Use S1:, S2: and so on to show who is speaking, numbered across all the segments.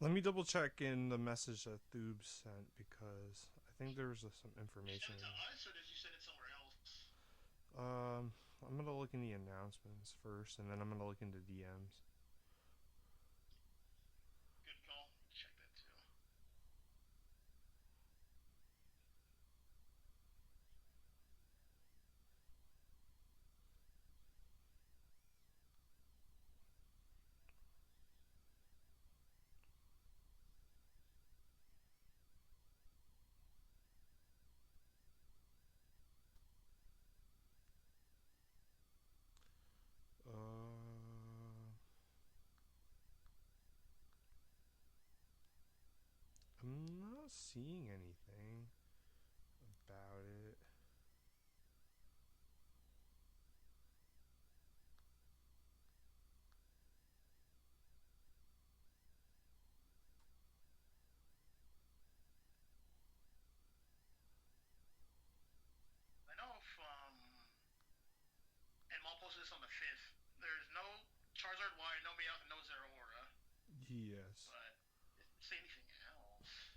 S1: Let me double check in the message that Thoob sent because I think there was some
S2: Did you
S1: information.
S2: send it to us or did you send it somewhere else?
S1: Um, I'm gonna look in the announcements first, and then I'm gonna look into DMs.
S2: Good call. Check that too.
S1: I'm not seeing anything about it.
S2: I know if and Maul posted this on the 5th. There's no Charizard Y, no Meowth, no Zeraora,
S1: Yes.
S2: but it didn't say anything else.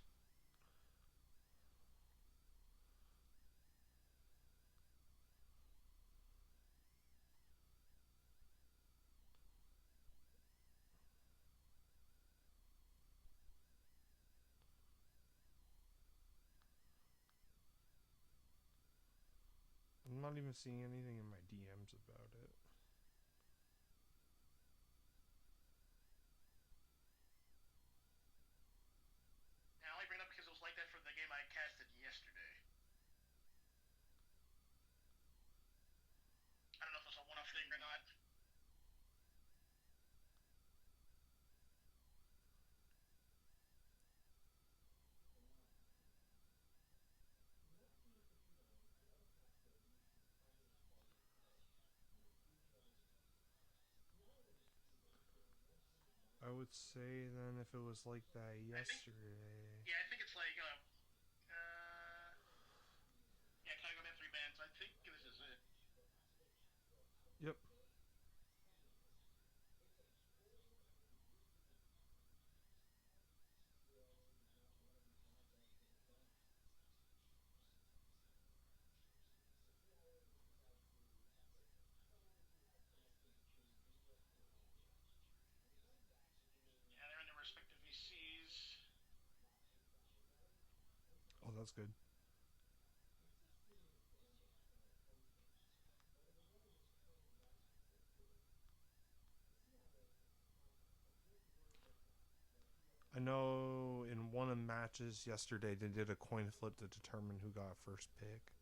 S1: I'm not even seeing anything in my DMs about it.
S2: And I only bring it up because it was like that for the game I casted yesterday. I don't know if it's a one-off thing or not.
S1: I would say then if it was like that
S2: I think,
S1: yesterday.
S2: yeah, I think it's like, yeah, can I go man 3 bands? I think this is it.
S1: Yep.
S2: Yeah, they're in their respective VCs.
S1: Oh, that's good. I know in one of the matches yesterday they did a coin flip to determine who got first pick.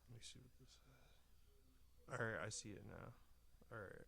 S1: Let me see what this is. Alright, I see it now. Alright.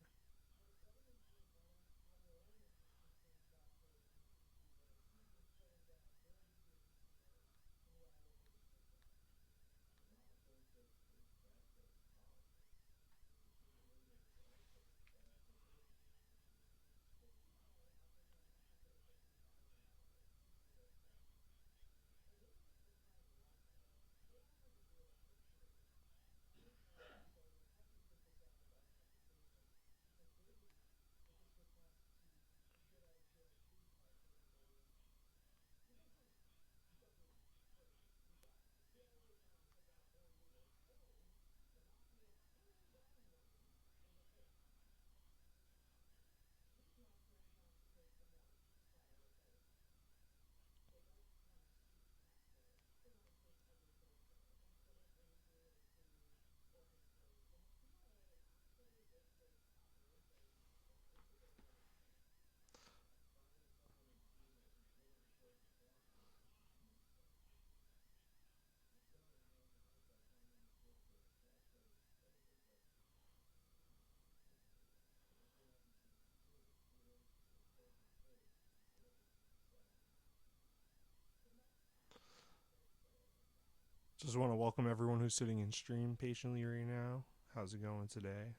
S1: Just want to welcome everyone who's sitting in stream patiently right now. How's it going today?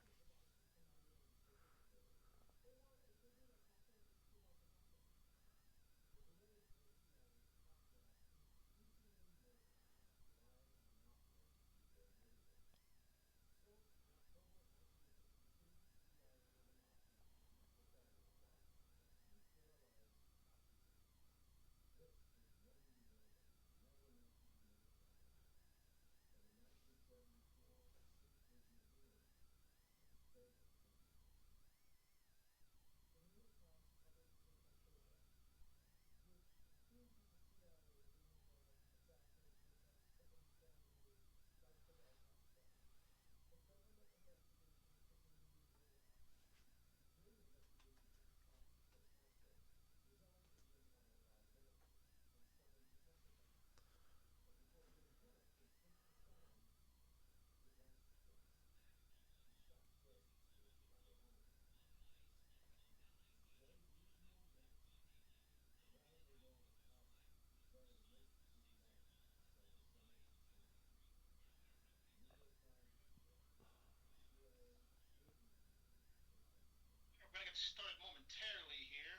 S2: get started momentarily here.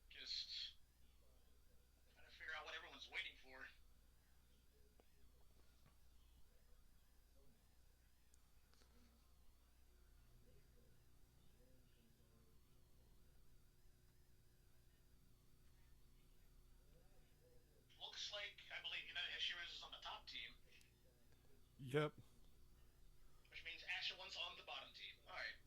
S2: Just trying to figure out what everyone's waiting for. Looks like, I believe, United Hashiras is on the top team,
S1: Yep.
S2: which means Ashen one's on the bottom team. All right.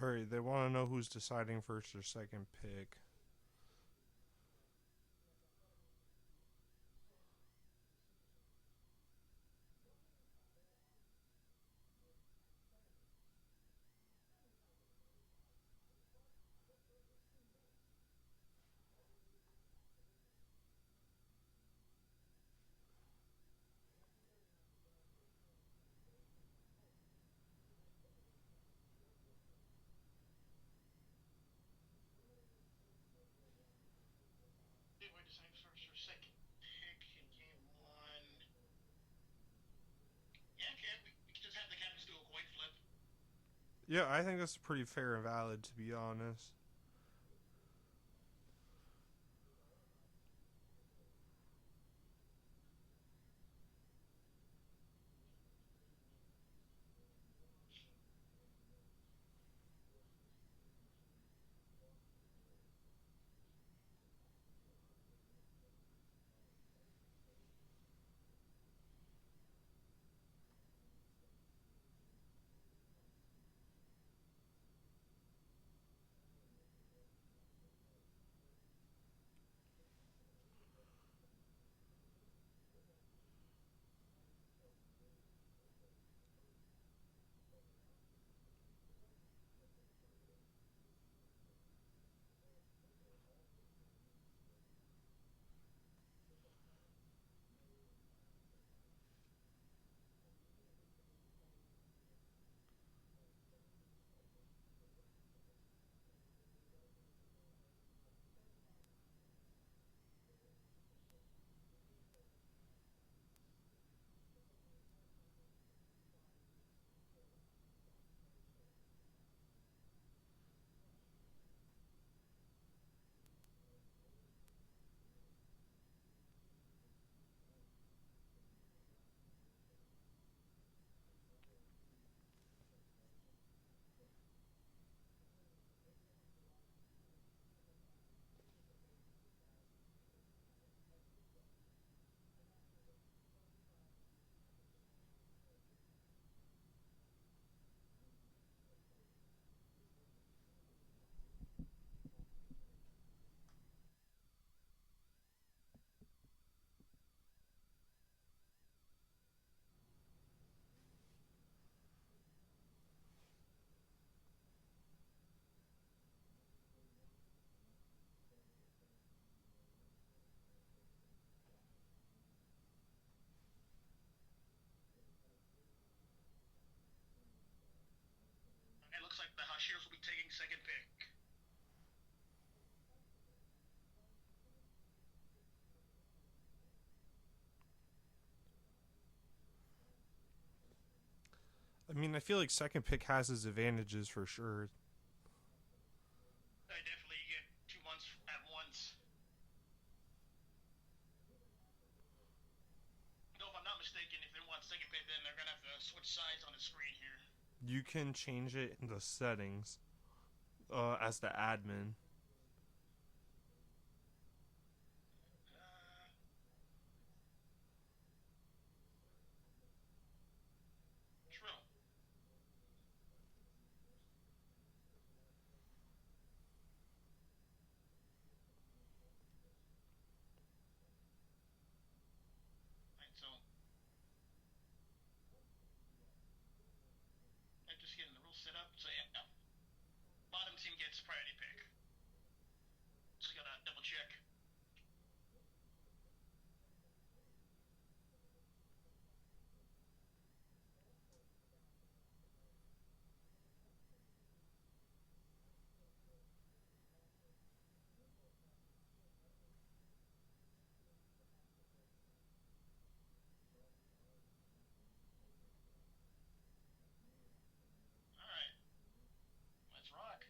S1: Alright, they want to know who's deciding first or second pick.
S2: We're deciding first or second pick in game one. Yeah, okay. We can just have the captains do a coin flip.
S1: Yeah, I think that's pretty fair and valid, to be honest.
S2: It looks like the Hashiras will be taking second pick.
S1: I mean, I feel like second pick has its advantages for sure.
S2: I definitely get 2 months at once. Though, if I'm not mistaken, if they want second pick, then they're gonna have to switch sides on the screen here.
S1: You can change it in the settings as the admin.
S2: Uh, True. priority pick. Just gotta double check. All right, let's rock.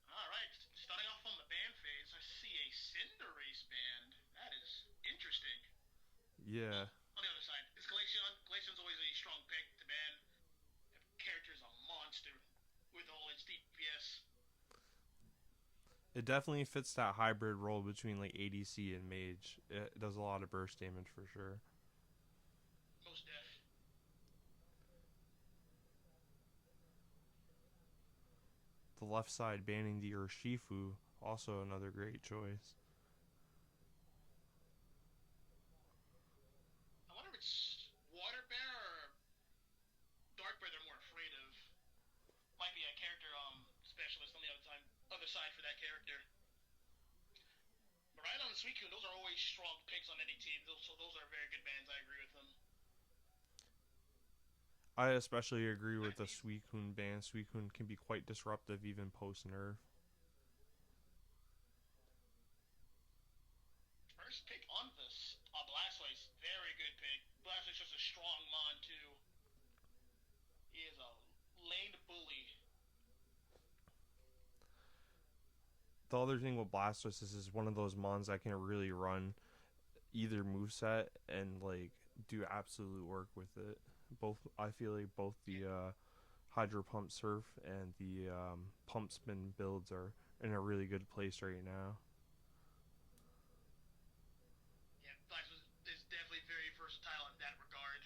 S2: All right, starting off on the band phase, I see a Cinderace band. That is interesting.
S1: Yeah,
S2: Well, on the other side, is Glaceon? Glaceon's always a strong pick to ban. That character's a monster with all its DPS.
S1: it definitely fits that hybrid role between like ADC and Mage. It does a lot of burst damage for sure.
S2: Most def.
S1: The left side banning the Urshifu, also another great choice.
S2: I wonder if it's Water Bear or Dark Bear they're more afraid of. Might be a character specialist on the other side for that character. But and Suicune, those are always strong picks on any team. So those are very good bans. I agree with them.
S1: I especially agree with
S2: Alright,
S1: the Suicune ban. Suicune can be quite disruptive even post nerf.
S2: first pick on this Blastoise, very good pick. Blastoise is just a strong mon too. He is a lane bully.
S1: The other thing with Blastoise is one of those mons that can really run either moveset and like do absolute work with it. Both I feel like both the Hydro Pump Surf and the Pump Spin builds are in a really good place right now.
S2: Yeah, Blastoise is definitely very versatile in that regard.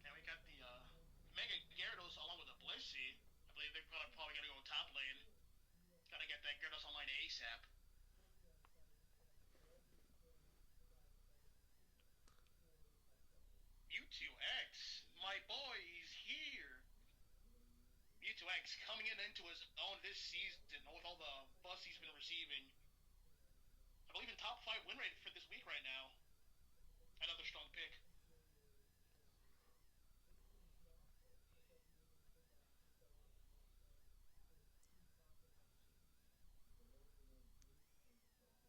S2: And we got the Mega Gyarados along with a Blissey. I believe they're probably gonna go top lane. Gotta get that Gyarados online ASAP. Mewtwo X, my boy, he's here. Mewtwo X coming into his own this season with all the buzz he's been receiving. I believe in top 5 win rate for this week right now. Another strong pick.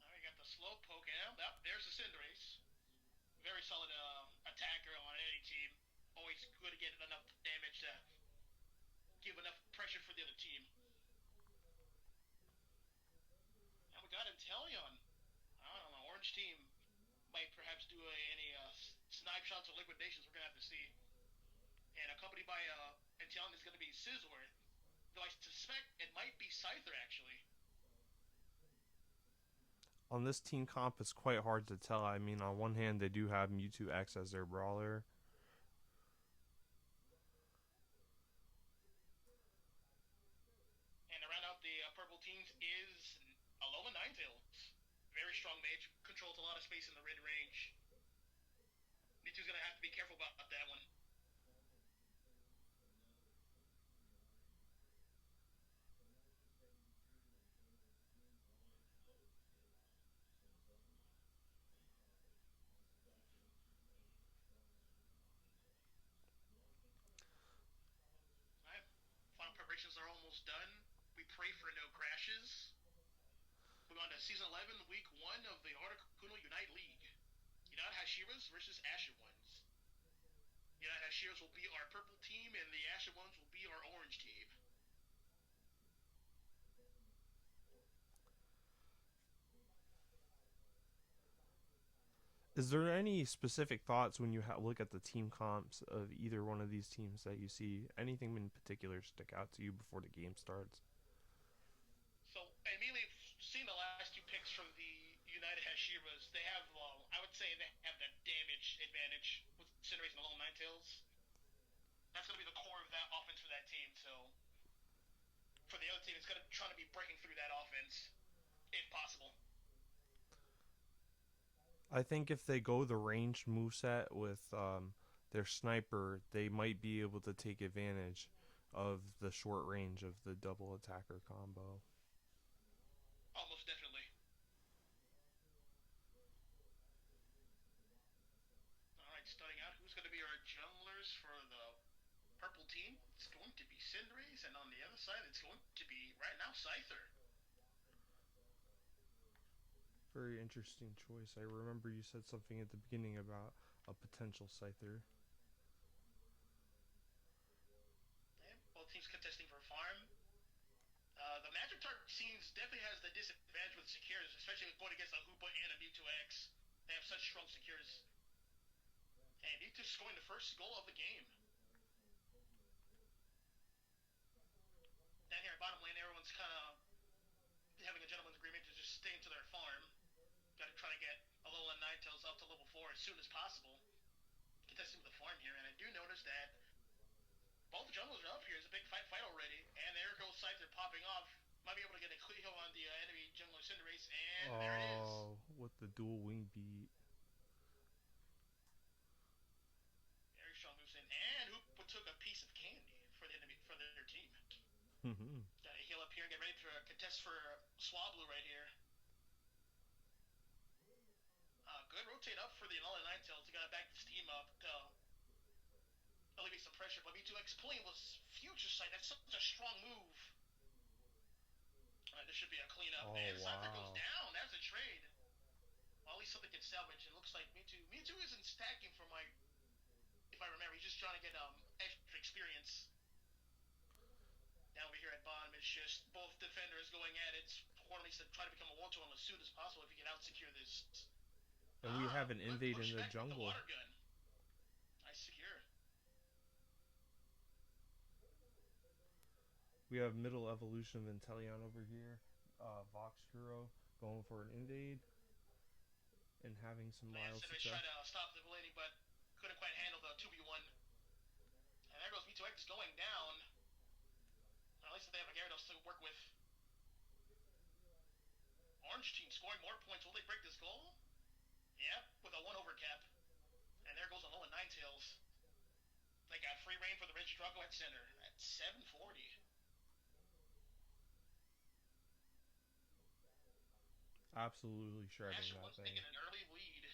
S2: Now we got the Slowpoke, and there's the Cinderace. Very solid attacker on any team. Always good to get enough damage to give enough pressure for the other team. And we got Inteleon. I don't know, Orange team might perhaps do any snipe shots or liquidations. We're gonna have to see. And accompanied by Inteleon is gonna be Scizor. Though I suspect it might be Scyther actually.
S1: On this team comp, it's quite hard to tell. I mean, on one hand, they do have Mewtwo X as their brawler.
S2: And to round out the purple teams is Alola Ninetales. Very strong mage, controls a lot of space in the mid range. Mewtwo's gonna have to be careful about that one. Alright, final preparations are almost done. We pray for no crashes. We're on to Season 11, Week 1 of the Articuno Unite League. Unite Hashiras versus Ashen ones. Unite Hashiras will be our purple team, and the Ashen ones will be our orange team.
S1: Is there any specific thoughts when you look at the team comps of either one of these teams that you see? Anything in particular stick out to you before the game starts?
S2: So, immediately seeing the last two picks from the United Hashiras, they have, I would say, they have that damage advantage with Cinderace and Alolan Ninetales. That's going to be the core of that offense for that team. So, for the other team, it's going to try to be breaking through that offense if possible.
S1: I think if they go the ranged moveset with their sniper, they might be able to take advantage of the short range of the double attacker combo.
S2: Almost definitely. All right, starting out, who's going to be our junglers for the purple team? It's going to be Cinderace, and on the other side, it's going to be right now Scyther.
S1: Very interesting choice. I remember you said something at the beginning about a potential Scyther.
S2: Yeah, both teams contesting for farm. The Magikarp scenes definitely has the disadvantage with secures, especially going against a Hoopa and a Mewtwo X. They have such strong secures. And Mewtwo scoring the first goal of the game. Down here at bottom lane, everyone's kind of having a gentleman's agreement to just stay into their farm. Got to try to get Alola and Ninetales up to level 4 as soon as possible. Contesting with the farm here, and I do notice that both the junglers are up here. It's a big fight already, and there goes Scyther popping off. Might be able to get a clear kill on the enemy jungler Cinderace, and there it is.
S1: Oh, with the dual wing beat.
S2: Very strong moves in, and who took a piece of candy for the enemy for their team. Got to heal up here and get ready for a contest for Swablu right here. Good rotate up for the Alola Ninetales to get back this team up to alleviate some pressure. But B2X pulling was Future Sight. That's such a strong move. This should be a cleanup.
S1: Oh
S2: And Scyther goes
S1: wow.
S2: down. That's a trade. Well, at least something gets salvaged. It looks like Mewtwo isn't stacking for my. If I remember, he's just trying to get extra experience. Down over here at bottom, it's just both defenders going at it. Horn needs to try to become a wall to him as soon as possible if he can out secure this.
S1: And we have an
S2: Good
S1: invade in the
S2: pushback with the
S1: jungle.
S2: water gun. Nice secure.
S1: We have middle evolution of Inteleon over here. Vox Hero going for an invade and having some
S2: And
S1: mild
S2: Cinderace
S1: success.
S2: tried to stop the blading, but couldn't quite handle the 2v1. And there goes B2X going down. At least they have a Gyarados to work with. Orange team scoring more points. Will they break this goal? Yep, with a 1 over cap. And there goes Alola Ninetales. They got free reign for the Regidrago at center at 740.
S1: Absolutely shredding
S2: Ashen
S1: that
S2: once
S1: thing.
S2: taking an early lead.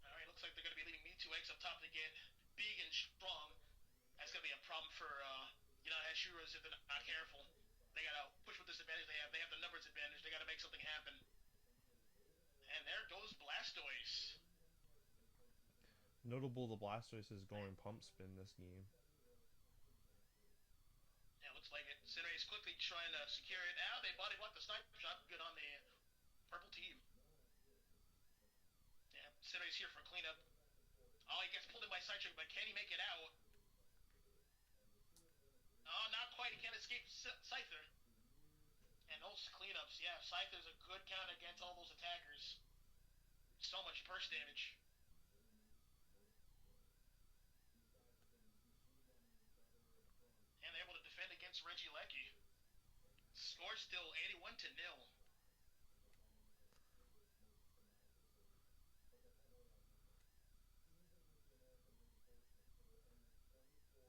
S2: All right, looks like they're going to be leaving Me2X up top to get big and strong. That's going to be a problem for Hashiras if they're not careful. They got to push with this advantage they have. They have the numbers advantage. They got to make something happen. And there goes Blastoise.
S1: Notable the Blastoise is going pump spin this game.
S2: Yeah, looks like it. Cinderace quickly trying to secure it. Now they body block the sniper shot. Good on the purple team. Yeah, Cinderace here for cleanup. Oh, he gets pulled in by Psychic, but can he make it out? Oh, not quite. He can't escape Scyther. And those cleanups, yeah, Scyther's a good count against all those attackers. So much burst damage. And they're able to defend against Regieleki. Score still 81 to 0.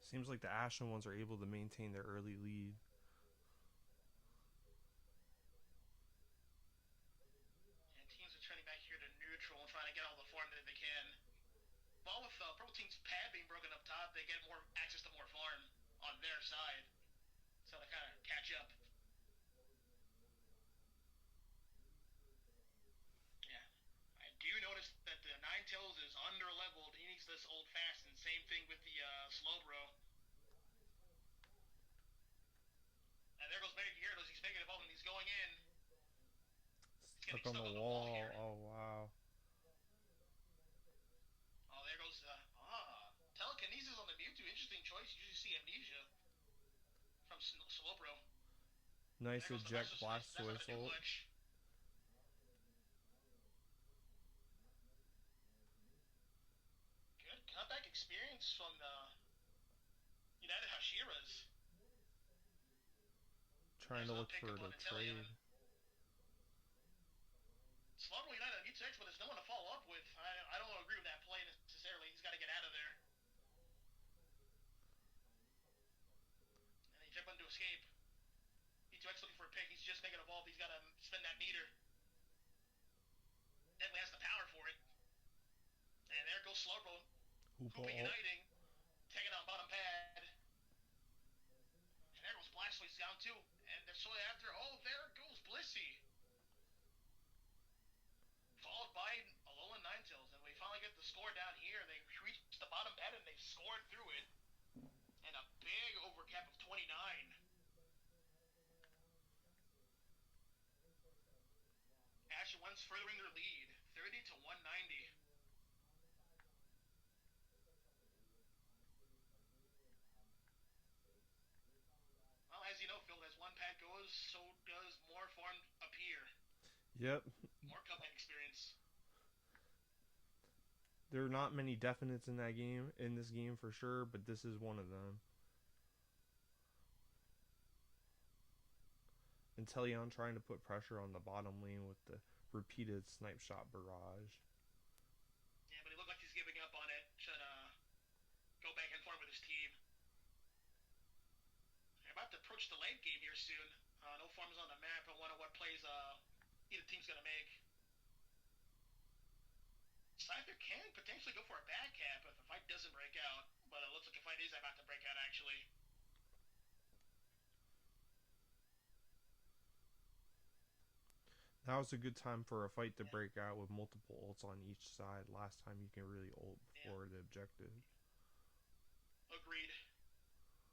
S1: Seems like the Ashen ones are able to maintain their early lead.
S2: And teams are turning back here to neutral and trying to get all the farm that they can. Well, with purple team's pad being broken up top, they get more access to more farm on their side. So they kind of catch up. Yeah. I do notice that the Ninetales is under leveled. He needs this old fast, and same thing with the Slowbro. And there goes Mega Gyarados. He's making a ball and he's going in. He's
S1: Stuck
S2: getting
S1: on
S2: stuck
S1: the
S2: on the wall
S1: wall.
S2: here.
S1: Oh wow.
S2: Oh, there goes telekinesis on the Mewtwo. Interesting choice. You usually see amnesia from Slowbro.
S1: Nice
S2: There goes the
S1: eject
S2: Master Slice. That's not
S1: Blastoise
S2: gonna do
S1: ult.
S2: much. Good comeback experience from the United Hashiras.
S1: Trying
S2: There's
S1: to
S2: a
S1: look for
S2: pickup on
S1: the
S2: Inteleon.
S1: trade.
S2: Slaughter United needs to X, but there's no one to follow up with. I don't agree with that play necessarily. He's got to get out of there. And he jump into escape. E2X looking for a pick. He's just making a evolve. He's got to spend that meter. Definitely has the power for it. And there goes Slowbro. Hoopa Uniting. Taking on bottom pad. And there goes Blastoise down too. And they're shortly after. Oh, there goes Blissey. Followed by Alolan Ninetales. And we finally get the score down here. They reached the bottom pad and they scored through it. And a big overcap of 29. Ashen one's furthering their lead, 30 to 190. Well, as you know, Phil, as one pad goes, so does more form appear.
S1: Yep.
S2: More comeback experience.
S1: There are not many definites in this game for sure, but this is one of them. Inteleon trying to put pressure on the bottom lane with the repeated snipe shot barrage.
S2: Yeah, but it looked like he's giving up on it. Should go back and form with his team. They're about to approach the late game here soon. No farms on the map. I wonder what plays either team's going to make. Scyther can potentially go for a back cap if the fight doesn't break out, but it looks like the fight is about to break out actually.
S1: Now is a good time for a fight to break out with multiple ults on each side. Last time you can really ult before the objective.
S2: Agreed.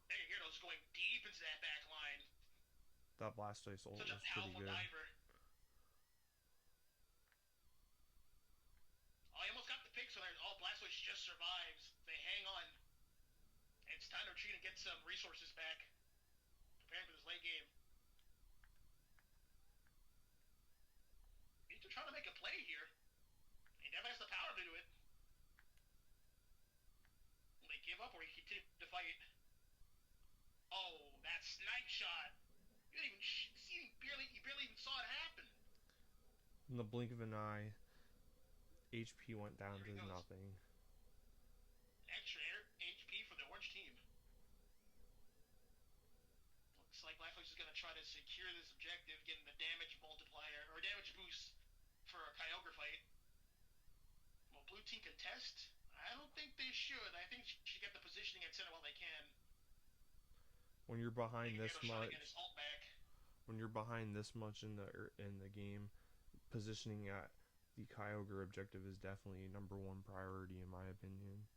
S2: There you Gyarados going deep into that back line.
S1: That Blastoise ult was pretty good.
S2: Diver. Oh, he almost got the pick, so all Blastoise just survives. They hang on. It's time to retreat and get some resources back. Preparing for this late game. He's trying to make a play here. He definitely has the power to do it. Will they give up or he continue to fight? Oh, that snipe shot. You didn't even see, you barely even saw it happen.
S1: In the blink of an eye, HP went down to nothing.
S2: Extra HP for the orange team. Looks like Blastoise is going to try to secure this objective, getting the damage multiplier, or damage boost for a Kyogre fight. Will blue team contest? I don't think they should. I think they should get the positioning at center while they can.
S1: When you're behind this much, in the game, positioning at the Kyogre objective is definitely number one priority in my opinion.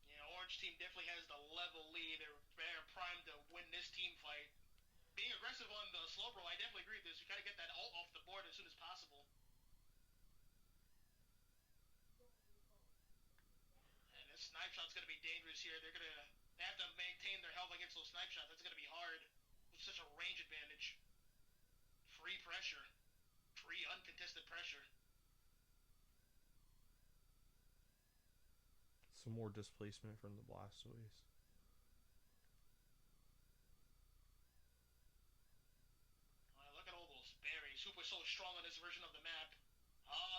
S2: Yeah, orange team definitely has the level lead. They're primed to win this team fight. Being aggressive on the Slowbro, I definitely agree with this. You gotta get that ult off the board as soon as possible. And this snipe shot's gonna be dangerous here. They have to maintain their health against those snipe shots. That's gonna be hard with such a range advantage. Free pressure. Free uncontested pressure.
S1: Some more displacement from the Blastoise.
S2: Look at all those berries. Super so strong on this version of the map.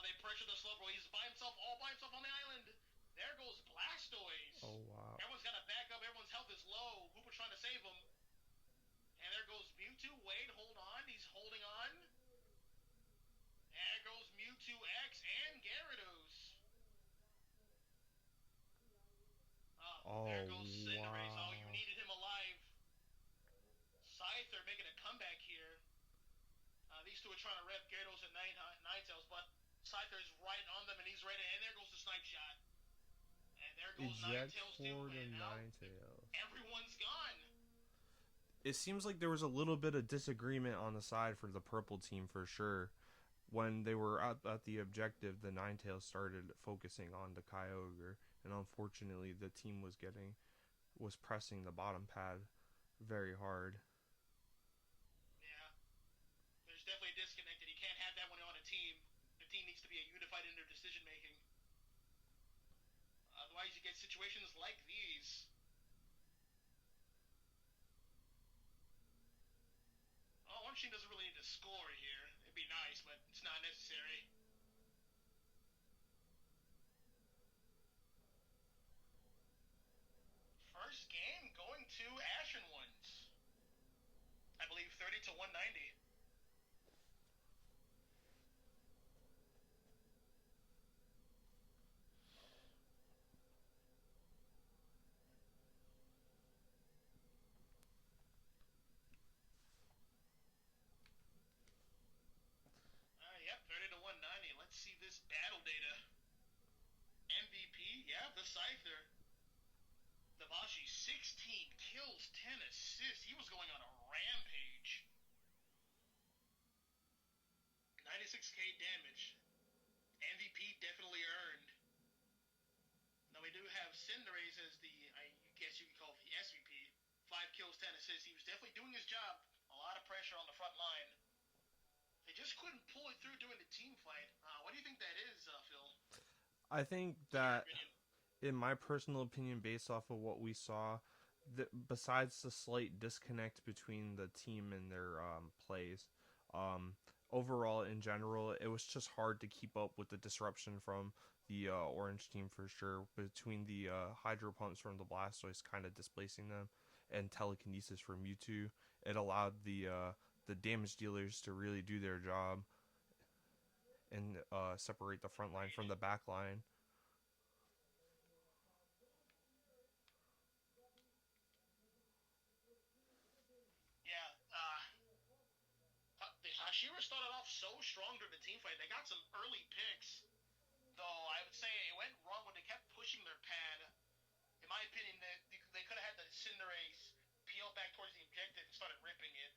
S2: They pressure the Slowbro. He's all by himself on the island. There goes Blastoise.
S1: Oh, wow.
S2: Everyone's got to back up. Everyone's health is low. Hooper's trying to save him. And there goes Mewtwo. Wait, hold on. He's holding on. There goes Mewtwo X and Gyarados. There goes Cinderace.
S1: Wow.
S2: Oh, you needed him alive. Scyther making a comeback here. These two are trying to rep Gyarados and Ninetales, but Scyther's right on them and he's ready. And there goes the snipe shot. And there goes Ninetales too. And now everyone's gone.
S1: It seems like there was a little bit of disagreement on the side for the purple team for sure. When they were at the objective, the Ninetales started focusing on the Kyogre, and unfortunately the team was pressing the bottom pad very hard.
S2: Yeah. There's definitely a disconnect, and you can't have that when you're on a team. The team needs to be unified in their decision making. Otherwise, you get situations like these. Oh, Orange Team doesn't really need to score here. It'd be nice, but it's not necessary. First game going to Ashen ones. I believe 30 to 190. Yep, 30 to 190. Let's see this battle data. MVP, yeah, the Scyther. The Bashi, 16 kills, 10 assists. He was going on a rampage. 96k damage. MVP definitely earned. Now we do have Cinderace as the, I guess you could call the SVP. 5 kills, 10 assists. He was definitely doing his job. A lot of pressure on the front line. They just couldn't pull it through during the team fight. What do you think that is, Phil?
S1: I think that, in my personal opinion, based off of what we saw, besides the slight disconnect between the team and their plays, um, overall in general, it was just hard to keep up with the disruption from the orange team for sure. Between the hydro pumps from the Blastoise kind of displacing them and telekinesis from Mewtwo, it allowed the damage dealers to really do their job and separate the front line from the back line.
S2: Yeah, the Hashiras started off so strong during the team fight. They got some early picks, though I would say it went wrong when they kept pushing their pad. In my opinion, they could have had the Cinderace peel back towards the objective and started ripping it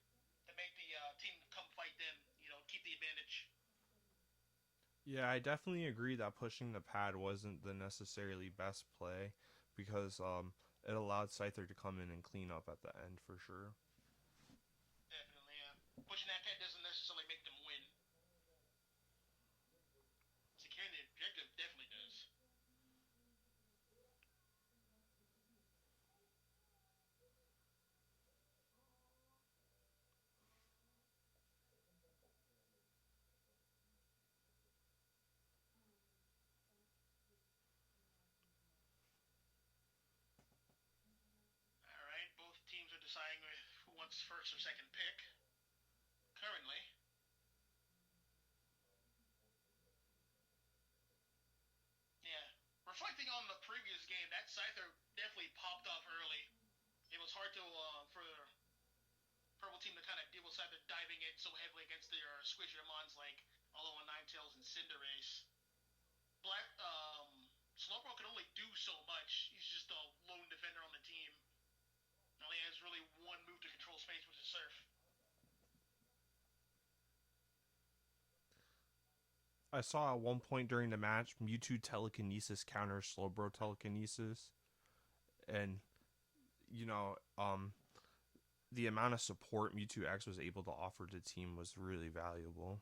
S2: to make the team come fight them, keep the advantage.
S1: Yeah, I definitely agree that pushing the pad wasn't the necessarily best play because it allowed Scyther to come in and clean up at the end for sure.
S2: Definitely, yeah. Pushing that pad doesn't necessarily make them win. Securing the objective definitely does. All right, both teams are deciding who wants first or second pick. Currently, yeah. Reflecting on the previous game, that Scyther definitely popped off early. It was hard to for the purple team to kind of deal with Scyther diving in so heavily against their squishier mons like Alolan Ninetales and Cinderace. Black Slowbro can only do so much. He's just a lone defender on the team. Now he has really one move to control space, which is Surf.
S1: I saw at one point during the match Mewtwo telekinesis counter Slowbro telekinesis, and you know, the amount of support Mewtwo X was able to offer to the team was really valuable.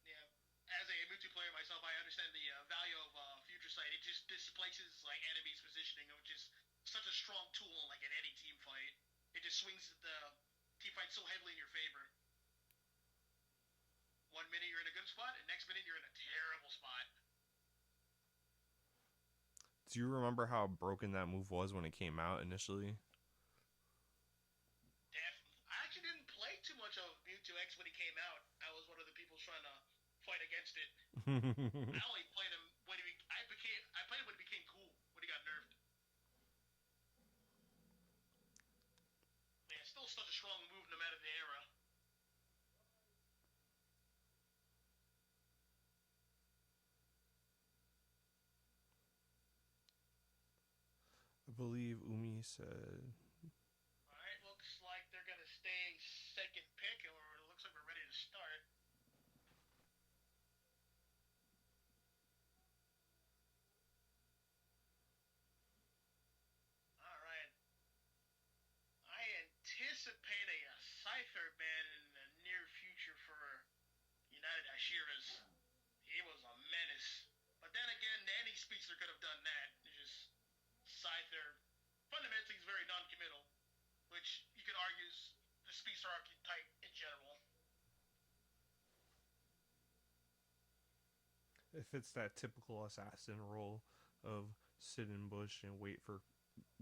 S2: Yeah, as a Mewtwo player myself, I understand the value of Future Sight. It just displaces like enemies' positioning, which is such a strong tool like in any team fight. It just swings the team fight so heavily in your favor. 1 minute you're in a good spot, and next minute you're in a terrible spot.
S1: Do you remember how broken that move was when it came out initially?
S2: Definitely. I actually didn't play too much of Mewtwo X when he came out. I was one of the people trying to fight against it. I only played him when I played him when he became cool, when he got nerfed. Man, still such a strong move no matter the era.
S1: I believe Umi said.
S2: Alright, looks like they're going to stay second pick, or it looks like we're ready to start. Alright. I anticipate a Scyther ban in the near future for United Hashiras. He was a menace. But then again, any speedster could have done that. Just Scyther fundamentally is very non-committal, which you could argue is the speedster archetype in general.
S1: It fits that typical assassin role of sit in bush and wait for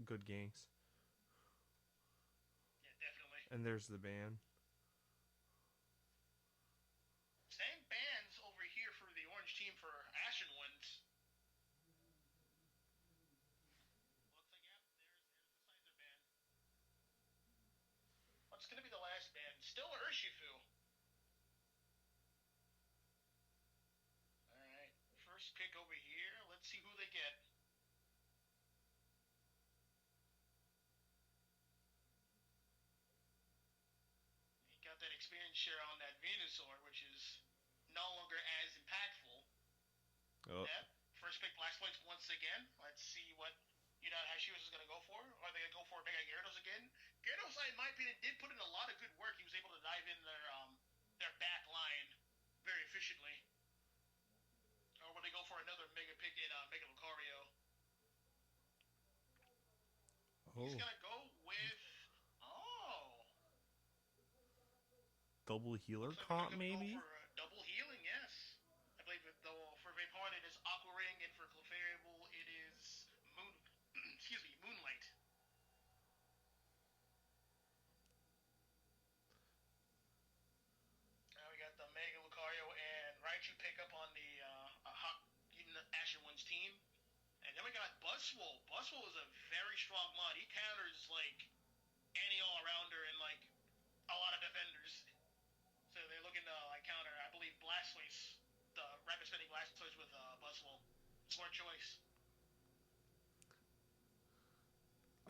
S1: good ganks.
S2: Yeah, definitely.
S1: And there's the ban.
S2: Same bands over here for the orange team for Ashen ones. Looks like yeah, there's the Scyther band. What's gonna be the last band? Still Urshifu. All right, first pick over here. Let's see who they get. He got that experience share on that Venusaur, which is no longer as impactful.
S1: Oh.
S2: Yeah, first pick Blastoise once again. Let's see what Hashiras is going to go for. Are they going to go for Mega Gyarados again? Gyarados, in my opinion, did put in a lot of good work. He was able to dive in their back line very efficiently. Or will they go for another Mega pick in Mega Lucario? He's
S1: Oh.
S2: going to go with... Oh.
S1: Double healer
S2: Looks like
S1: comp,
S2: they're going to go
S1: maybe?
S2: for double healing, yes. I believe though for Vaporeon it is Aqua Ring, and for Clefairy it is Moon. Excuse me, Moonlight. Now we got the Mega Lucario and Raichu pick up on the Ashen One's team. And then we got Buzzwole. Buzzwole is a very strong mod. He counters like any all-arounder and like a lot of defenders. So they're looking to like counter, I believe, Blastoise, the rapid spinning Blastoise with Buzzwole. Smart choice.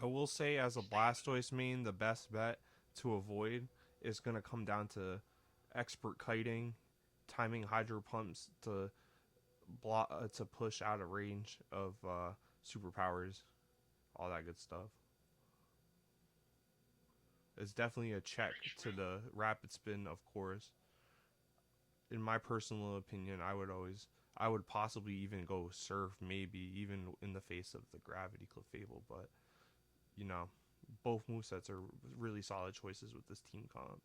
S1: I will say, as a Blastoise main, the best bet to avoid is going to come down to expert kiting, timing hydro pumps to to push out of range of superpowers, all that good stuff. It's definitely a check to the rapid spin, of course. In my personal opinion, I would possibly even go surf, maybe even in the face of the gravity Clefable, but you know, both movesets are really solid choices with this team comp.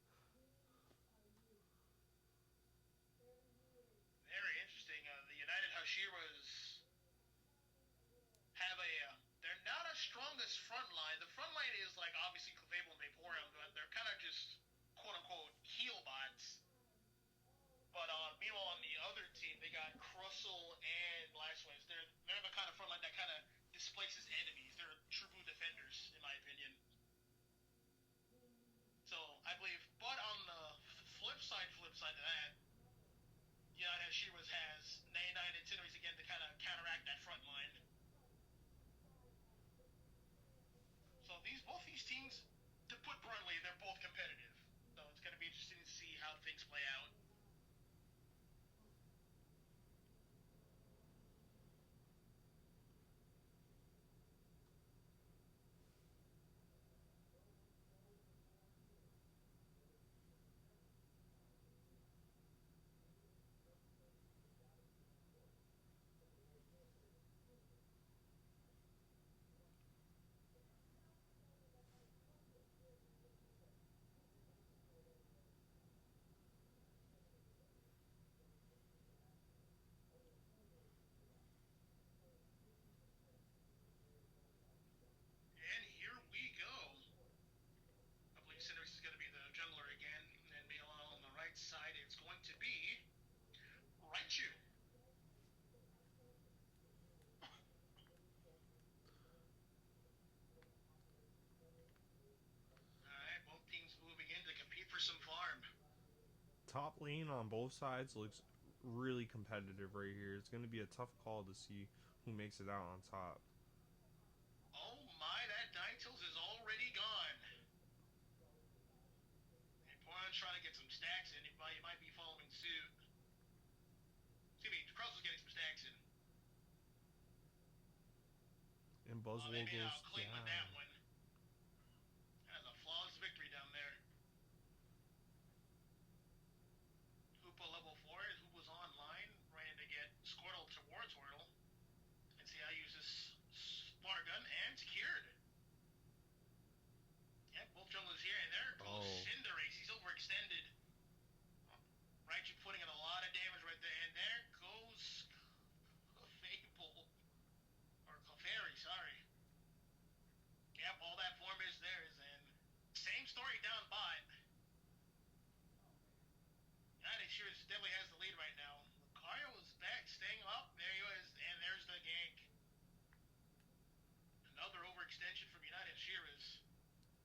S2: Very interesting. The United Hashiras have they're not as strong as front line. The front line is like obviously Clefable and Vaporeon, but they're kind of just quote unquote heal bots. But meanwhile, on the other team, they got Crustle and Blastoise. They're the kind of front line that kind of displaces enemies. They're true blue defenders, in my opinion. So I believe, but on the flip side of that, Hashiras has 99 incineries again to kind of counteract that front line. So both these teams, to put bluntly, they're both competitive. So it's going to be interesting to see how things play out. And here we go. I believe Cinderace is going to be the jungler again. And meanwhile, on the right side, it's going to be Raichu. Alright, both teams moving in to compete for some farm.
S1: Top lane on both sides looks really competitive right here. It's going to be a tough call to see who makes it out on top.
S2: Oh my, that Ninetales is already gone. And Poron's trying to get some stacks in. He might be following suit. Excuse me, Krause is getting some stacks in.
S1: And Buzzwole
S2: Maybe
S1: goes
S2: I'll clean
S1: down.
S2: with that one. That's a flawless victory down there. Hoopa level 4. Hoop was online, ready to get Squirtle towards Wordle. And see how you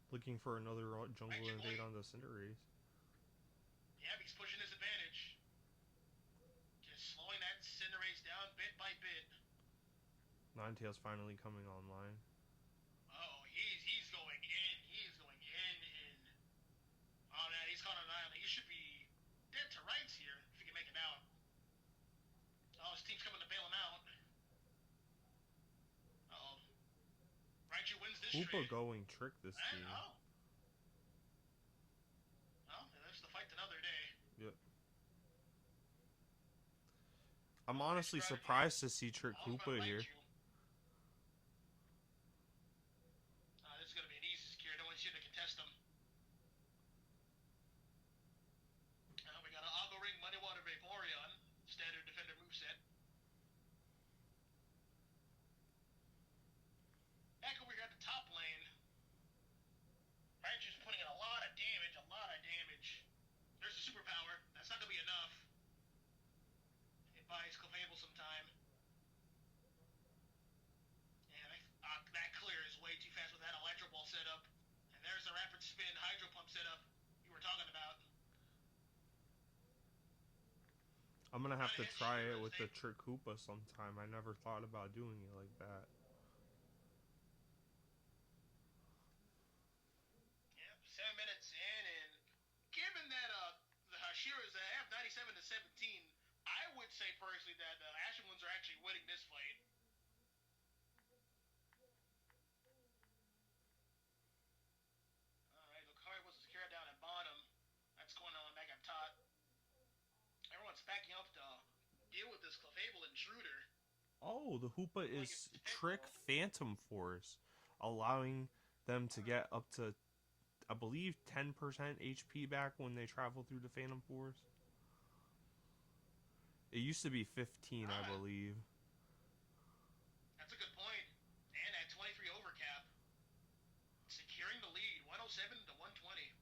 S1: Looking for another jungle
S2: Raichu
S1: invade
S2: going.
S1: on the Cinderace.
S2: Yeah, he's pushing his advantage. Just slowing that Cinderace down bit by bit.
S1: Ninetales finally coming online.
S2: Oh, he's going in. He's going in. Oh man, he's caught an island. He should be dead to rights here if he can make it out. Oh, his team's coming to bail him out. Uh-oh. Raichu wins this
S1: Hoopa
S2: trade.
S1: going trick this
S2: And,
S1: team.
S2: oh. Well, they lives to fight another day.
S1: Yep. I'm
S2: Oh, nice
S1: honestly
S2: strategy.
S1: surprised to see Trick
S2: Long by
S1: Hoopa here.
S2: Raichu. This is going to be an easy secure. No one's here to contest him. We got an Agro Ring, Muddy Water, Vaporeon. Standard defender moveset. Back over here at the top lane. Raichu's putting in a lot of damage, There's the superpower. That's not going to be enough. It buys Clefable some time. And that clear is way too fast with that Electro Ball setup. And there's the Rapid Spin Hydro Pump setup you were talking about.
S1: I'm gonna have to try it
S2: Hashiras,
S1: with the Trick Hoopa sometime. I never thought about doing it like that.
S2: Yep, 7 minutes in, and given that the Hashiras have 97 to 17, I would say personally that the Ashen ones are actually winning this fight. All right, Lucario was secured down at bottom. That's going on back up top. Everyone's backing up to deal with this Clefable intruder.
S1: Oh, the Hoopa
S2: Like
S1: is
S2: it's
S1: Trick
S2: Pickle.
S1: Phantom Force, allowing them to get up to, I believe, 10% HP back when they travel through the Phantom Force. It used to be 15, I believe.
S2: That's a good point. And at 23 overcap, securing the lead, 107 to 120.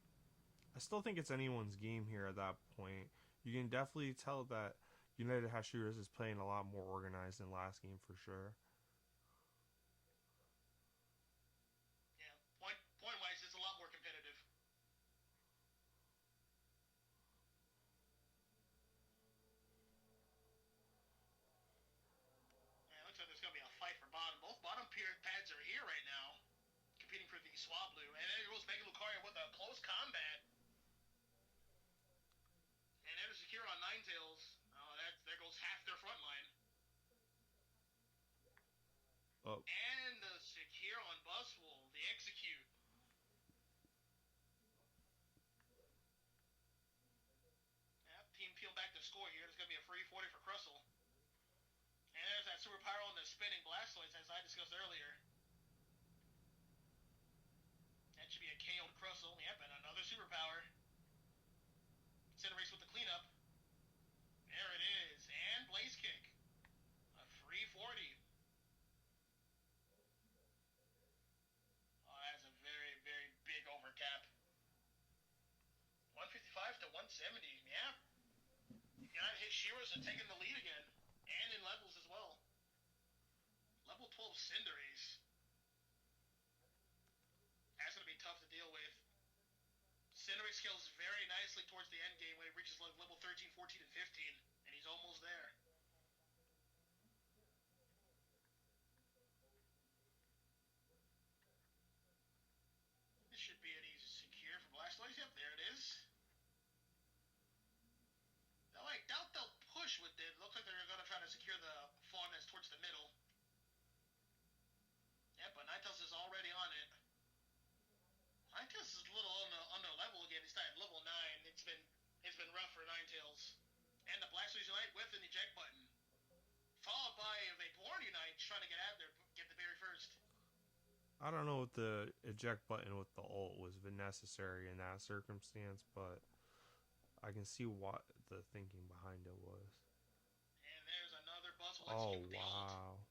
S1: I still think it's anyone's game here at that point. You can definitely tell that United Hashiras is playing a lot more organized than last game for sure.
S2: Yeah, point wise, it's a lot more competitive. Yeah, it looks like there's gonna be a fight for bottom. Both bottom pads are here right now, competing for the Swablu. And there goes Mega Lucario with a close combat. And there's secure on Ninetales. Oh, there goes half their front line.
S1: Oh.
S2: And the secure on Buswell, the execute. Yep, team peel back the score here. There's going to be a free 40 for Crustle. And there's that superpower on the spinning Blastoise, as I discussed earlier. That should be a KO'd Crustle. Yep, and another superpower. Cinderace with the cleanup. There it is. And Blaze Kick. A free 40. Oh, that's a very, very big overcap. 155 to 170. Yeah. United Hashiras are taking the lead again. And in levels as well. Level 12 Cinderace. That's going to be tough to deal with. Cinderace scales very nicely towards the end game when it reaches level 13, 14, and 15. And he's almost there. This should be an easy secure for Blastoise. Yep, there it is. I doubt they'll push with it. Looks like they're going to try to secure the farm that's towards the middle. Yep, but Ninetales is already on it. Ninetales is a little under level again. He's at level 9. It's been rough for Ninetales. And the Blastoise Unite with an eject button. Followed by a Vaporeon Unite trying to get out there, get the berry first.
S1: I don't know if the eject button with the ult was necessary in that circumstance, but I can see what the thinking behind it was.
S2: And there's another Buzzwole
S1: Oh,
S2: execute with the
S1: wow.
S2: ult.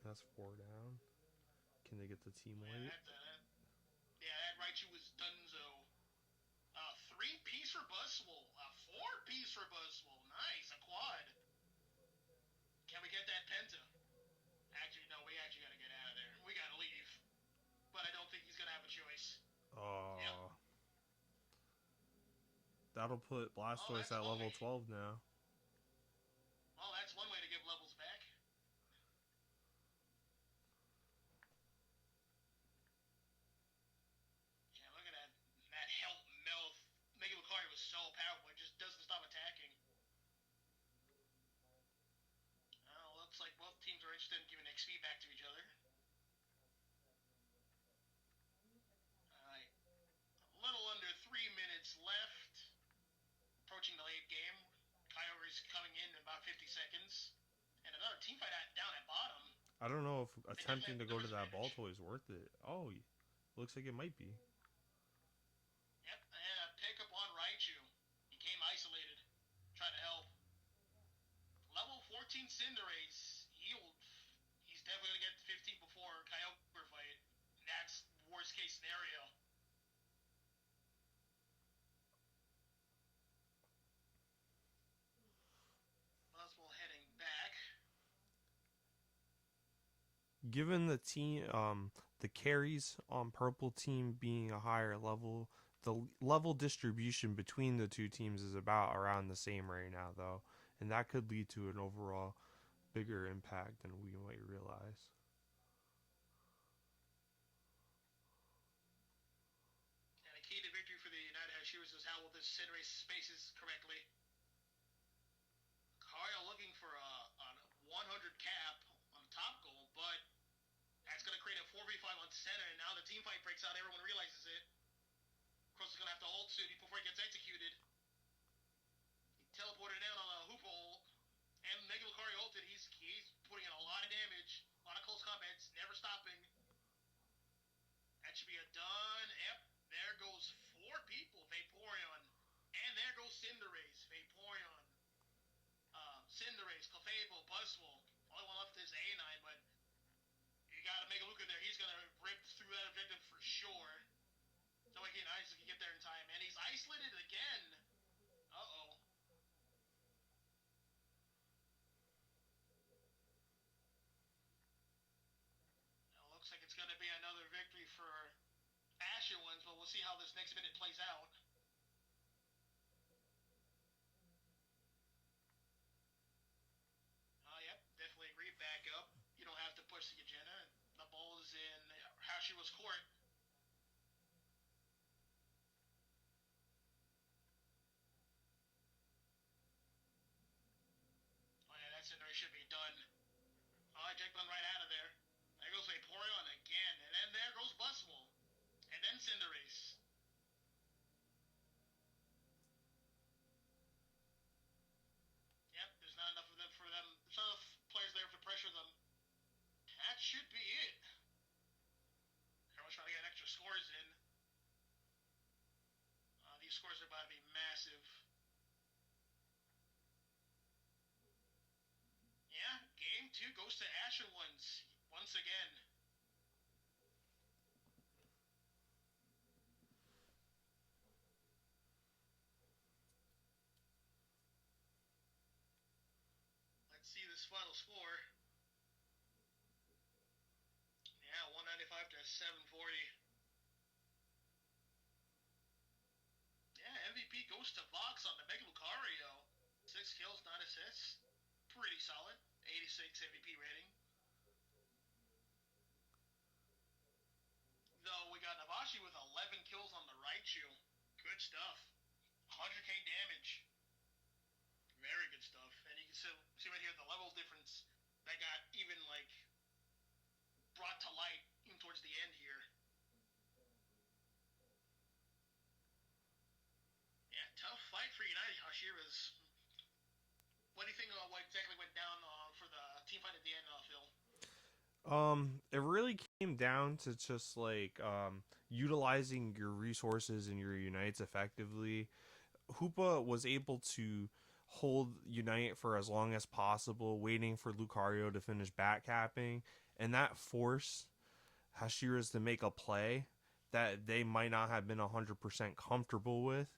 S1: That's 4 down. Can they get the team wipe?
S2: That Raichu was donezo. 3-piece for Buzzwole. 4-piece for Buzzwole. Nice, a quad. Can we get that Penta? Actually, no, we actually gotta get out. Yep.
S1: Oh, that'll put
S2: Oh,
S1: Blastoise
S2: that's
S1: at
S2: one way.
S1: level 12 now.
S2: Well, that's one way to give levels back. Yeah, look at that. That help mouth. Mega Lucario was so powerful. It just doesn't stop attacking. Looks like both teams are interested in giving XP back to each other. Alright. A little under 3 minutes left. Approaching the late game. Kyogre's coming in about 50 seconds. And another team fight down at bottom.
S1: I don't know if
S2: They definitely
S1: attempting
S2: have
S1: to
S2: the
S1: go to
S2: numbers
S1: that
S2: advantage.
S1: Baltoy is worth it. Oh, looks like it might be.
S2: Yep, and a pickup on Raichu. He came isolated. Trying to help. Level 14 Cinderace. He's definitely going to get 15 before Kyogre fight. And that's worst case scenario. Buzzwole heading back.
S1: Given the carries on purple team being a higher level, the level distribution between the two teams is about around the same right now, though, and that could lead to an overall bigger impact than we might realize.
S2: And a key to victory for the United Hashiras is how will this Cinderace spaces correctly. Lucario looking for a 100 cap on the top goal, but that's going to create a 4v5 on center, and now the team fight breaks out. Everyone realizes it. Cross is going to have to hold suit before he gets executed. He teleported down on a hoop hole, and Mega Lucario ulted. He's putting in a lot of damage, a lot of close combats, never stopping. That should be a done. Yep, there goes 4 people. Vaporeon, and there goes Cinderace. Vaporeon, Cinderace, Clefable, Buzzwole. Only one left is A9, but you got to make a Luca there. He's going to rip through that objective for sure. So again, Isaac can get there in time, and he's isolated again. Uh-oh. Now, looks like it's going to be another victory for Ashen ones, but we'll see how this next minute plays out. Yep, definitely agree. Back up. You don't have to push the agenda. The ball is in Hashiras' court. Oh yeah, that Cinderace should be done. Oh, I Jack right out of there. There goes Vaporeon again, and then there goes Buzzwole. And then Cinderace. Yep, there's not enough of them for them. There's not enough players there to pressure them. That should be it. Everyone's trying to get extra scores in. These scores are about to be massive. Yeah, game 2 goes to Ashen ones once again. Let's see this final score. Yeah, 195 to 740. Yeah, MVP goes to Vox on the Mega Lucario. 6 kills, 9 assists. Pretty solid. 86 MVP rating. Though we got Navashi with 11 kills on the Raichu. Good stuff. 100k damage. Very good stuff. And you can see right here the level difference that got even like brought to light even towards the end here. Yeah, tough fight for United Hashiras. What do you think of what exactly went down for the team fight at the end, Phil?
S1: It really came down to just like utilizing your resources and your unites effectively. Hoopa was able to hold Unite for as long as possible, waiting for Lucario to finish backcapping, and that forced Hashiras to make a play that they might not have been 100% comfortable with,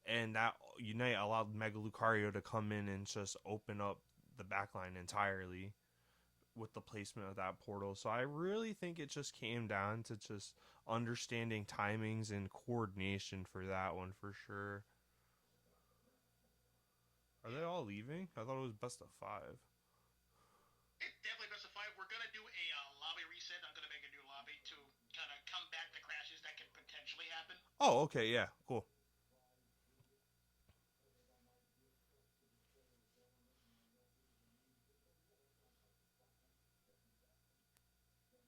S1: and that Unite allowed Mega Lucario to come in and just open up the backline entirely. with the placement of that portal. So I really think it just came down to just understanding timings and coordination for that one for sure. Are they
S2: Yeah,
S1: all leaving? I thought it was best of five.
S2: it definitely best of five. We're gonna do a lobby reset. I'm gonna make a new lobby to kind of combat the crashes that can potentially happen.
S1: Oh, okay, yeah, cool.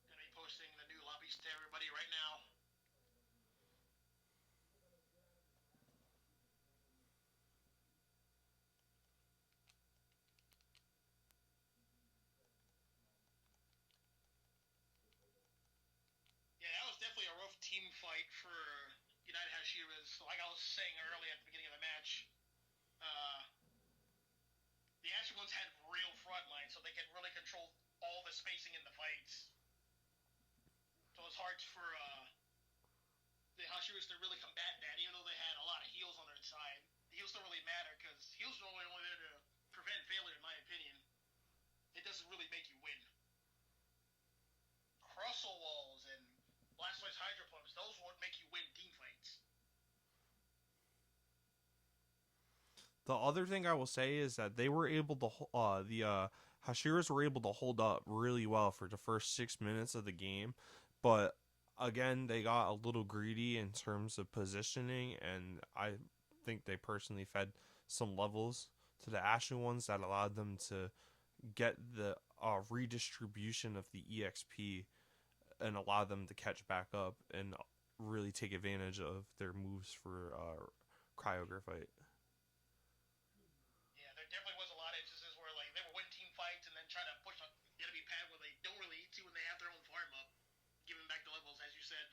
S2: Gonna be posting the new lobbies to everybody right now. Yeah, that was definitely a rough team fight for United Hashiras. Like I was saying earlier at the beginning of the match, uh, the Ashen ones had real front lines, so they could really control all the spacing in the fights. So it's hard for the Hashiras to really combat that, even though they had a lot of heals on their side. The heals don't really matter because heals are only there to prevent failure, in my opinion. It doesn't really make you win. Crustle walls and Blastoise Hydro Pumps, those won't make you win team fights.
S1: The other thing I will say is that they were able to the Hashiras were able to hold up really well for the first 6 minutes of the game, but again they got a little greedy in terms of positioning, and I think they personally fed some levels to the Ashen ones that allowed them to get the redistribution of the EXP and allow them to catch back up and really take advantage of their moves for Cryographite.
S2: Yeah, there definitely was a lot of instances where like they were win team fights and then try to push on the enemy pad where they don't really need to when they have their own farm up, giving back the levels as you said.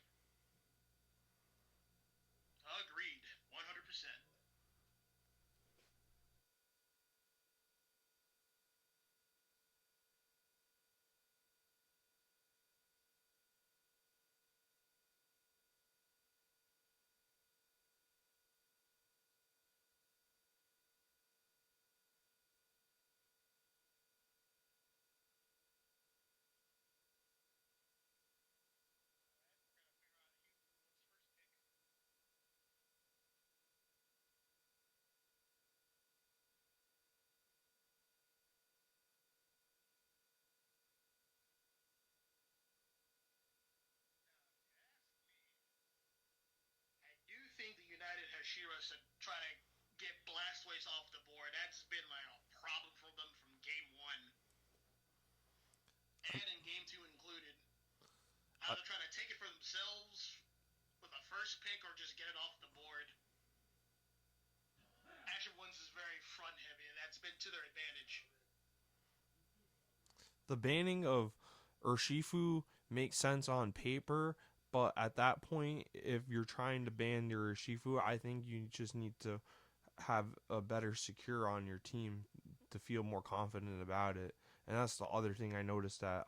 S2: Agreed, 100%. I do think the United Hashiras should try to get Blastoise off the board. That's been like a problem for them from game one and in game two included.
S1: I,
S2: Either try to take it for themselves with a first pick or just get it off the board. Ashen Ones is very front heavy, and that's been to their advantage.
S1: the banning of Urshifu makes sense on paper, but at that point, if you're trying to ban your Urshifu, I think you just need to have a better secure on your team to feel more confident about it. And that's the other thing I noticed that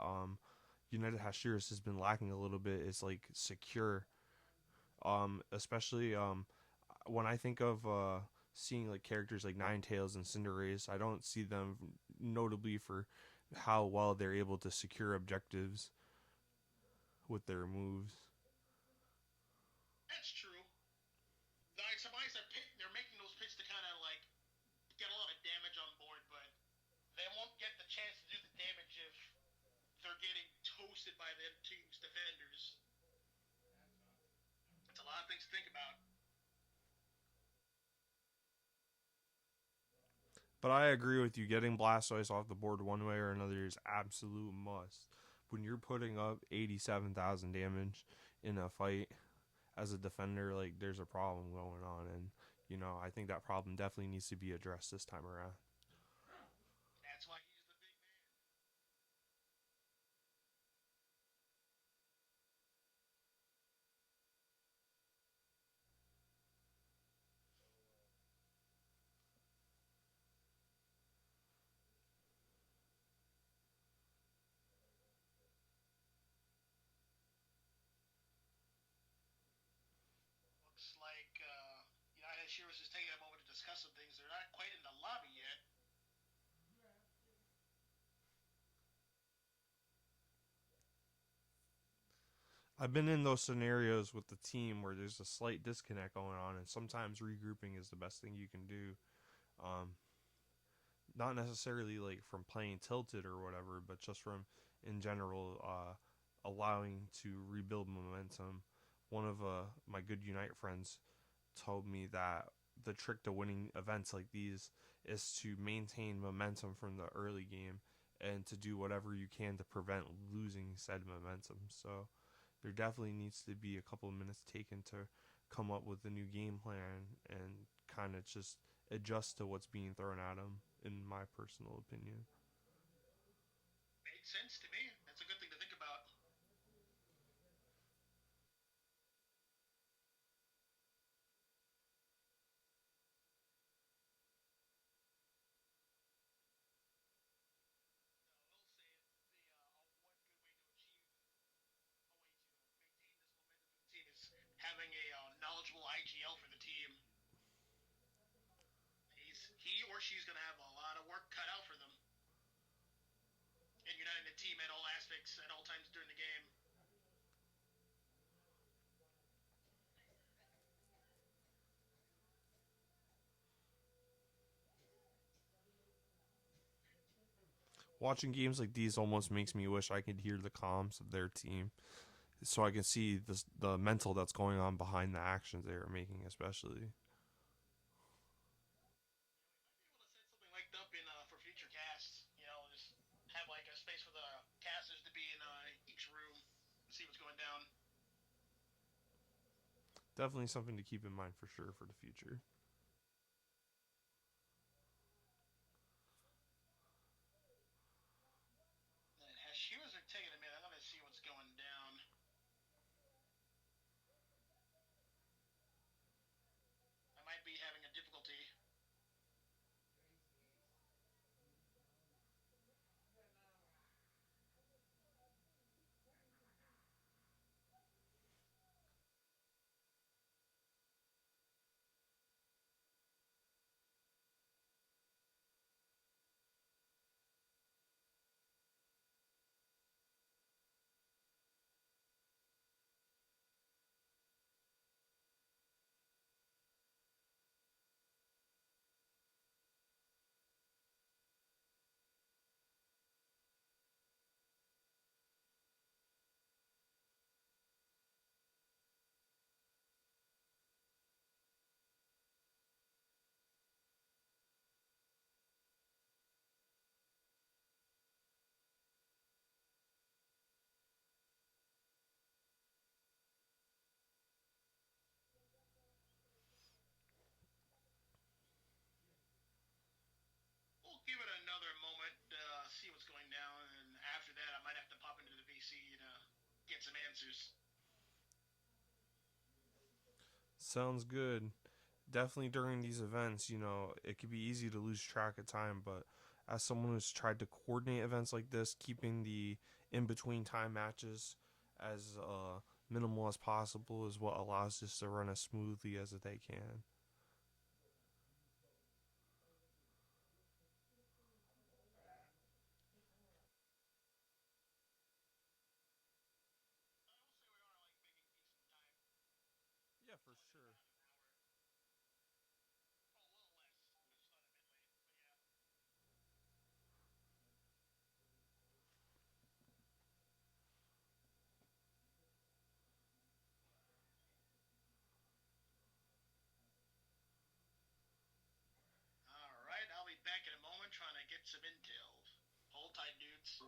S1: United Hashiras has been lacking a little bit is like secure. Especially when I think of seeing like characters like Ninetales and Cinderace, I don't see them notably for how well they're able to secure objectives with their moves.
S2: That's true. Like somebody's they're making those picks to kind of like get a lot of damage on board, but they won't get the chance to do the damage if they're getting toasted by the team's defenders. It's a lot of things to think about.
S1: But I agree with you. Getting Blastoise off the board one way or another is absolute must. When you're putting up 87,000 damage in a fight as a defender, like there's a problem going on, and I think that problem definitely needs to be addressed this time around.
S2: That's why he's the big man. Looks like United Shearers is taking a moment to discuss some things. They're not quite in the lobby yet.
S1: I've been in those scenarios with the team where there's a slight disconnect going on, and sometimes regrouping is the best thing you can do. Um, Not necessarily like from playing tilted or whatever, but just from in general allowing to rebuild momentum. One of my good Unite friends told me that the trick to winning events like these is to maintain momentum from the early game and to do whatever you can to prevent losing said momentum. So there definitely needs to be a couple of minutes taken to come up with a new game plan and kind of just adjust to what's being thrown at them, in my personal opinion.
S2: Made sense to me. That's a good thing to think about. We'll say the one good way to achieve a way to maintain this momentum for the team is having a knowledgeable IGL for the team. He or she's going to have a lot of work cut out for them in uniting the team at all aspects at all times during the game.
S1: Watching games like these almost makes me wish I could hear the comms of their team so I can see the mental that's going on behind the actions they are making, especially.
S2: We might be able to set something like that up in for future casts. Just have like a space for the casters to be in each room, see what's going down.
S1: Definitely something to keep in mind for sure for the future.
S2: And Hashiras are taking a minute. I'm gonna see what's going down. I might be having a difficulty. We'll give it another moment, see what's going down, and after that, I might have to pop into the VC to get some answers.
S1: Sounds good. Definitely during these events, it can be easy to lose track of time, but as someone who's tried to coordinate events like this, keeping the in between time matches as minimal as possible is what allows this to run as smoothly as they can.
S2: I will say we are like making decent time.
S1: Yeah, for
S2: Talking
S1: sure.
S2: about an hour. Oh, a little less. We just started a bit late, but yeah. All right, I'll be back in a moment trying to get some intel. Hold tight, dudes.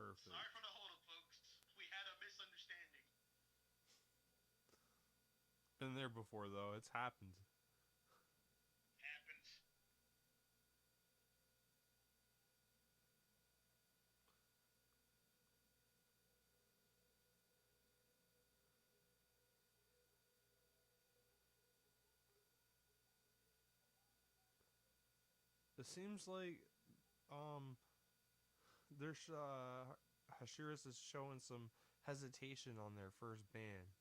S1: Perfect.
S2: Sorry for the hold up, folks. We had a misunderstanding.
S1: Been there before though. It's happened.
S2: Happens.
S1: It seems like um there's Hashiras is showing some hesitation on their first ban.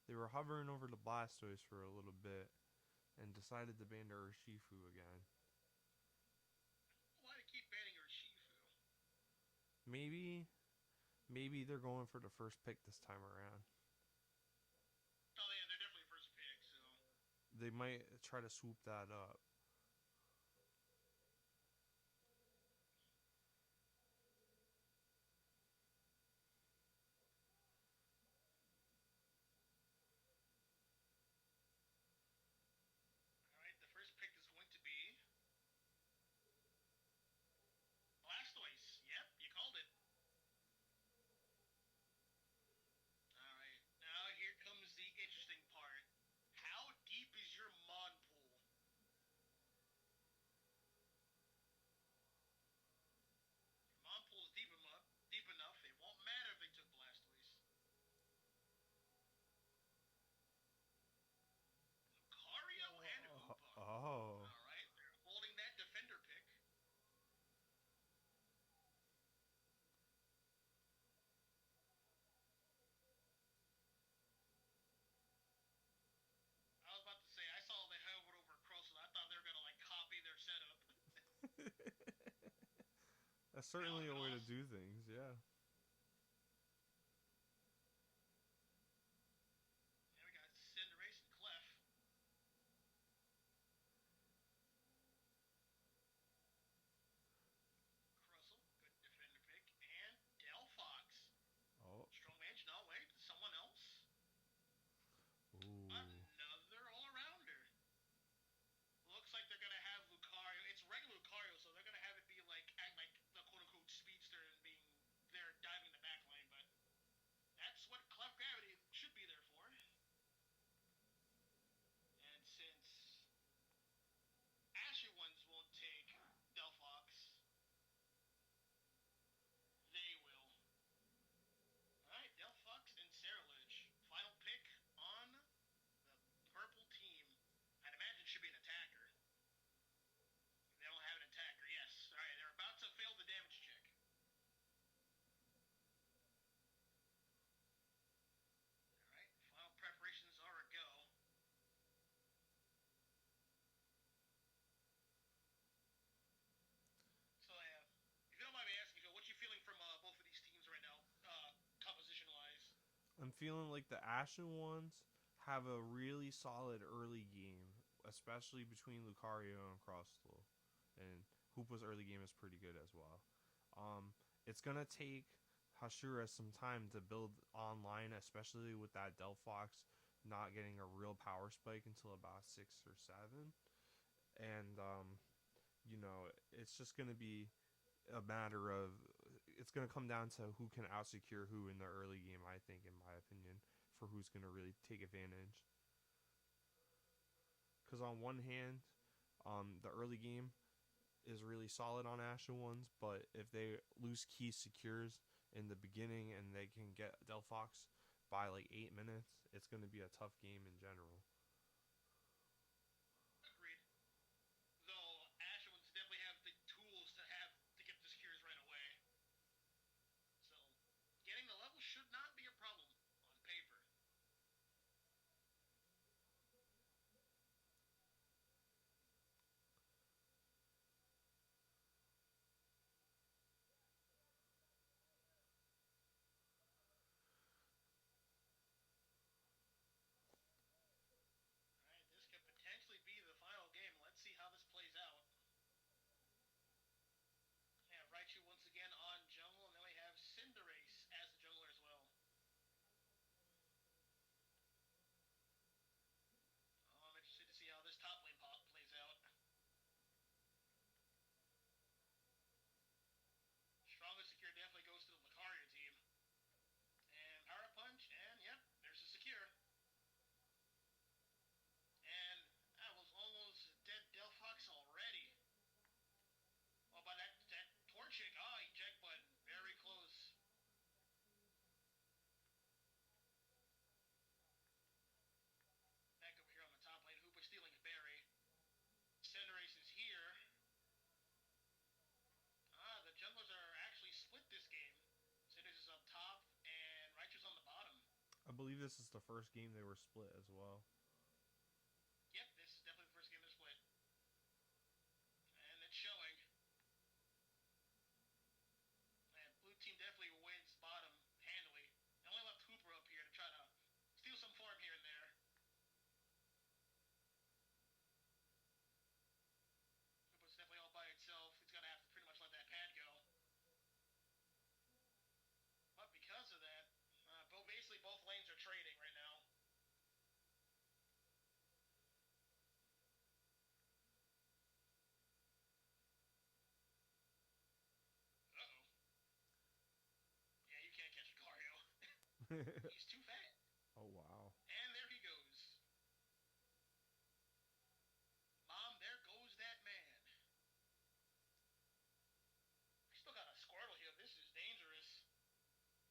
S1: They were hovering over the Blastoise for a little bit and decided to ban their Urshifu again.
S2: Why to keep banning Urshifu?
S1: Maybe maybe they're going for the first pick this time around.
S2: Oh yeah, they're definitely first pick. So
S1: They might try to swoop that up.
S2: all right, the first pick is going to be Blastoise. Yep, you called it. All right, now here comes the interesting part. How deep is your Mon pool? Your Mon pool is deep enough. It won't matter if they took Blastoise. Lucario and Hoopa.
S1: Oh.
S2: All right, they're holding that defender pick. I was about to say, I saw they hovered over Cross, and I thought they were gonna like copy their setup.
S1: That's
S2: That would
S1: certainly
S2: have
S1: a
S2: been
S1: way to
S2: awesome.
S1: do things, yeah.
S2: Yeah, we got Cinderace and Clef. Crustle, good defender pick, and Delphox.
S1: Oh.
S2: Strong Edge, no wait, someone else.
S1: Ooh.
S2: Another all-arounder. Looks like they're gonna have Lucario. It's regular Lucario, so they're gonna have it be like act like the quote-unquote speedster and being there diving the back lane, but that's what Clef Gravity should be there for. And since Ashen ones won't take Delphox, they will. Alright, Delphox and Ceruledge. Final pick on the purple team. I'd imagine it should be an attacker. They don't have an attacker, yes. Alright, they're about to fail the damage check. Alright, final preparations are a go. So, if you don't mind me asking, Phil, what you feeling from both of these teams right now, composition-wise?
S1: I'm feeling like the Ashen ones have a really solid early game, especially between Lucario and Crosstlow. And Hoopa's early game is pretty good as well. It's gonna take Hashira some time to build online, especially with that Delphox not getting a real power spike until about 6 or 7. And it's just gonna be a matter of it's going to come down to who can outsecure who in the early game. I think, in my opinion, for who's going to really take advantage. Because on one hand, the early game is really solid on Ashen ones, but if they lose key secures in the beginning and they can get Delphox by like 8 minutes, it's going to be a tough game in general.
S2: Agreed. Though Ashen ones definitely have the tools to get the secures right away. So, getting the level should not be a problem on paper. Alright, this could potentially be the final game. Let's see how this plays out. We have Raichu once again on jungle, and then we have Cinderace as the jungler as well. Oh, I'm interested to see how this top lane pop plays out. Strongest secure definitely goes to the Lucario.
S1: I believe this is the first game they were split as well.
S2: Yep, this is definitely the first game they're split. And it's showing. And blue team definitely wins bottom handily. They only left Hooper up here to try to steal some farm here and there. Hooper's definitely all by itself. He's gonna have to pretty much let that pad go. But because of that, basically both lanes are trading right now. Uh-oh. Yeah, you can't catch Lucario. He's too fat.
S1: Oh wow.
S2: And there he goes. Mom, there goes that man. I still got a Squirtle here. This is dangerous.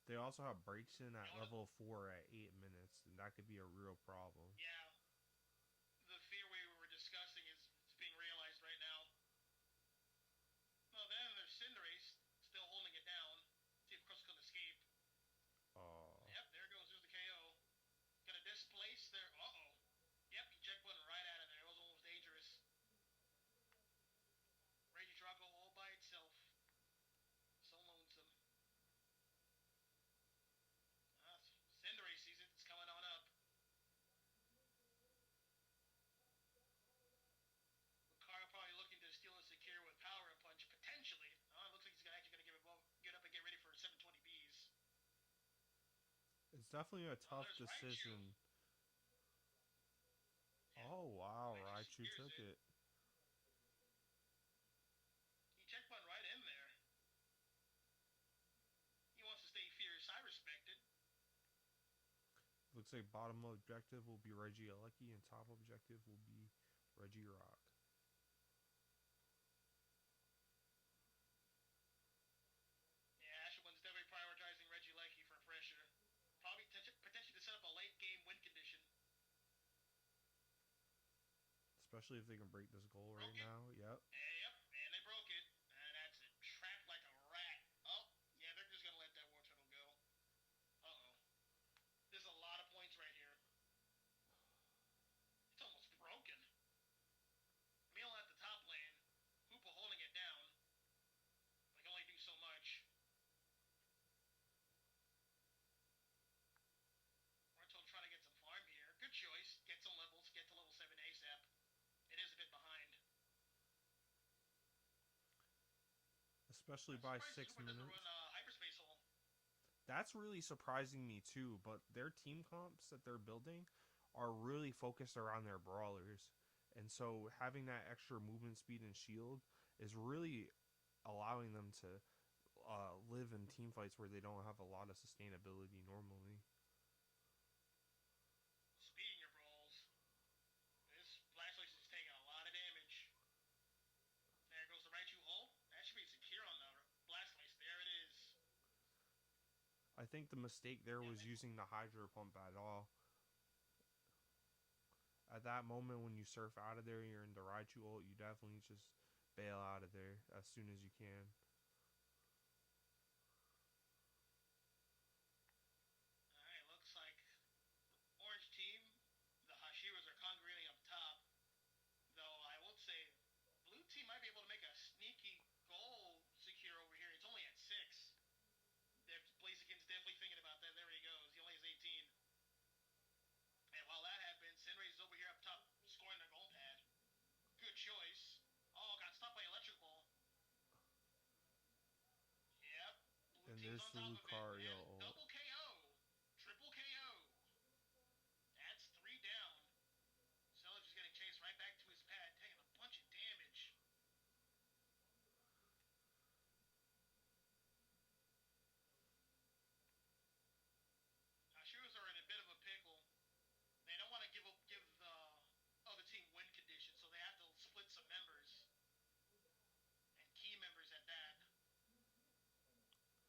S1: They also have breaks in
S2: You
S1: at
S2: know,
S1: level 4 at 8 minutes, and that could be a real problem.
S2: yeah, the fear we were discussing is being realized right now. Well, then there's Cinderace still holding it down. See if Crust can escape.
S1: Oh.
S2: Yep, there goes. There's the KO. Gonna displace there. Uh-oh. Yep, he checked button right out of there. It was almost dangerous. Regidrago all by itself. So lonesome. Cinderace sees it. It's coming on up. Lucario probably looking to steal a secure with Power and Punch, potentially. It looks like he's actually going to get up and get ready for 720Bs.
S1: It's definitely a
S2: Oh,
S1: tough
S2: there's Raichu.
S1: decision.
S2: Yeah,
S1: Oh wow,
S2: Raichu
S1: Raichu
S2: secures
S1: took
S2: it.
S1: it.
S2: He checked button right in there. He wants to stay fierce. I respect it.
S1: Looks like bottom objective will be Regieleki and top objective will be Regirock.
S2: Yeah, Ashen's definitely prioritizing Regieleki for pressure. Probably potentially to set up a late game win condition.
S1: Especially if they can break this goal right
S2: Broke it.
S1: now. Yep.
S2: Yep, and they broke it. And that's it. Trapped like a rat. Oh, yeah, they're just going to let that War Turtle go. Uh-oh. There's a lot of points right here. It's almost broken. Meal at the top lane. Hoopa holding it down. They can only do so much. Martel trying to get some farm here. Good choice. Get some levels. Get to level 7 ASAP. It is a bit behind.
S1: Especially by
S2: Surprised
S1: 6
S2: Hoopa doesn't
S1: minutes.
S2: run Hyperspace Hole.
S1: That's really surprising me too, but their team comps that they're building are really focused around their brawlers. And so having that extra movement speed and shield is really allowing them to live in team fights where they don't have a lot of sustainability normally.
S2: Speeding your brawls. This Blastoise is taking a lot of damage. There goes the Raichu Hole. That should be secure on the Blastoise. There it is.
S1: I think the mistake there
S2: Yeah,
S1: was using the Hydro Pump at all. At that moment when you surf out of there, you're in the Raichu ult, you definitely just bail out of there as soon as you can.
S2: Alright, looks like Orange team, the Hashiras are congregating up top. Though I will say, blue team might be able to make a sneaky goal secure over here. It's only at 6. Blaziken's definitely thinking about that. There he goes. He only has 18. And while that happens, Cinderace is over here up top scoring their goal pad. Good choice. Oh, got stopped by Electric Ball. Yep. Blue
S1: And
S2: team's
S1: there's
S2: on
S1: the
S2: top of it.
S1: Lucario
S2: And
S1: ult.
S2: double KO. Triple KO. That's 3 down. Celich is getting chased right back to his pad, taking a bunch of damage. Hashiras are in a bit of a pickle. They don't want to give the other team win conditions, so they have to split some members. And key members at that.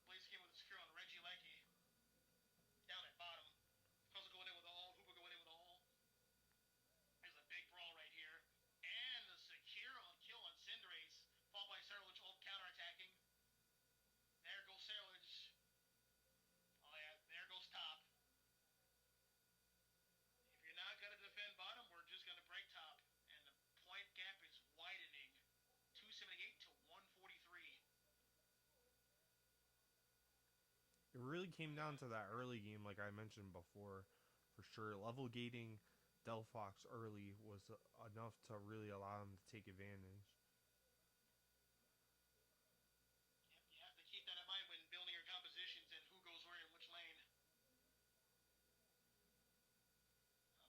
S2: Blaziken with a secure on Regieleki.
S1: really came down to that early game, like I mentioned before, for sure. Level gating Delphox early was enough to really allow him to take advantage.
S2: You have to keep that in mind when building your compositions and who goes where in which lane.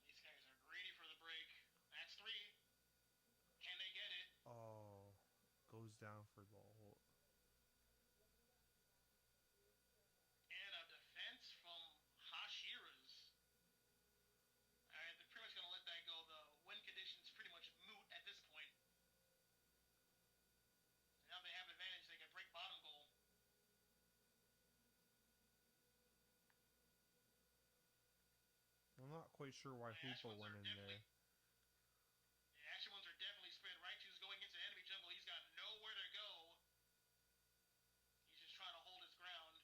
S2: These guys are greedy for the break. That's three. Can they get it?
S1: Oh, goes down for the ult.
S2: And a defense from Hashiras. Alright, they're pretty much going to let that go. The win condition's pretty much moot at this point. And now they have advantage. They can break bottom goal.
S1: I'm not quite sure why
S2: The Ashen
S1: Hoopa
S2: ones
S1: went
S2: are
S1: in
S2: definitely...
S1: there.
S2: The Ashen ones are definitely spread. Raichu's going into enemy jungle. He's got nowhere to go. He's just trying to hold his ground.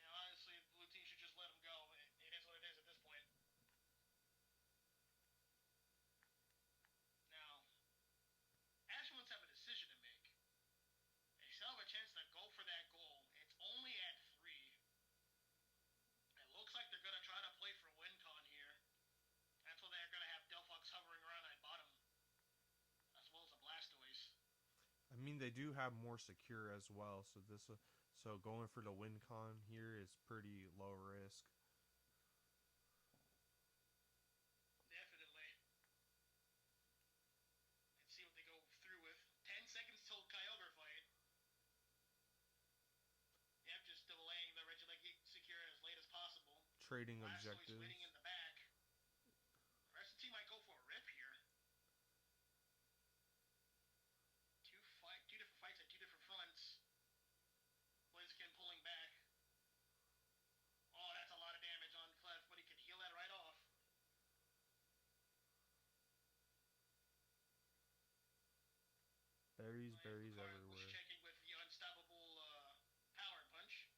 S2: You know, honestly, the blue team should just let him go. It is what it is at this point. Now, Ashen ones have a decision to make. They still have a chance to go for that goal. It's only at 3. It looks like they're going to try to play for WinCon here. That's why they're going to have Delphox hovering around at bottom. As well as a Blastoise.
S1: I mean, they do have more secure as well, so going for the win con here is pretty low risk.
S2: Definitely. Let's see what they go through with. 10 seconds till Kyogre fight. Yep, just delaying the Regieleki secure as late as possible.
S1: Trading
S2: Blastoise
S1: objectives.
S2: waiting in the back. The rest of the team might go for a rip here. Two different fights at 2 different fronts. Blaziken pulling back. Oh, that's a lot of damage on Clef, but he can heal that right off.
S1: Berries
S2: Lucario was
S1: everywhere.
S2: checking with the unstoppable power punch.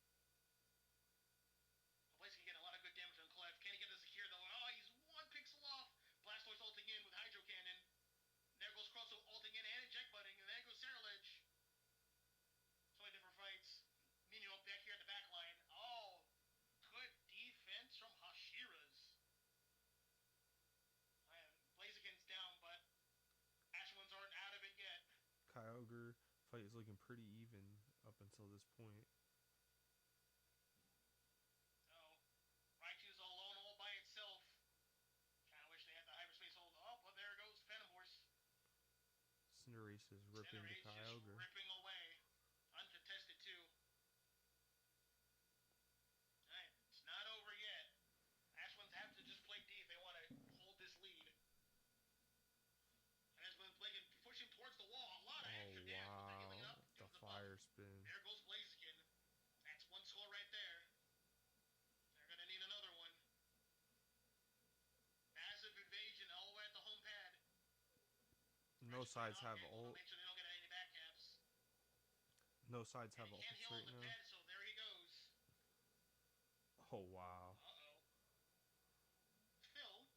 S2: Blaziken getting a lot of good damage on Clef. Can he get the secure though? Oh, he's 1 pixel off. Blastoise ulting in with Hydro Cannon. There goes Crosso ulting in and eject butting, and there goes Ceruledge. Totally different fights. Nino back here at the back line. Oh, good defense from Hashiras. Man, Blaziken's down, but Ashen ones aren't out of it yet.
S1: Kyogre fight is looking pretty even up until this point.
S2: Oh, Raichu's alone all by itself. Kinda wish they had the hyperspace hold. Oh, but there goes Phantom Horse.
S1: Cinderace is ripping the Kyogre.
S2: Just ripping away. Uncontested too. Alright, it's not over yet. Ashwins have to just play D if they want to hold this lead. And as Blaziken pushing towards the wall, a lot of extra damage, but they're healing up.
S1: The
S2: The
S1: fire
S2: buff.
S1: spin.
S2: There goes Blaziken. That's 1 score right there. They're gonna need another one. Massive invasion all the way at the home pad.
S1: No sides have ult.
S2: Make sure they don't get any backcaps.
S1: No sides have
S2: ults
S1: right now.
S2: Pad, so there he goes.
S1: Oh wow.
S2: Uh-oh. Phil,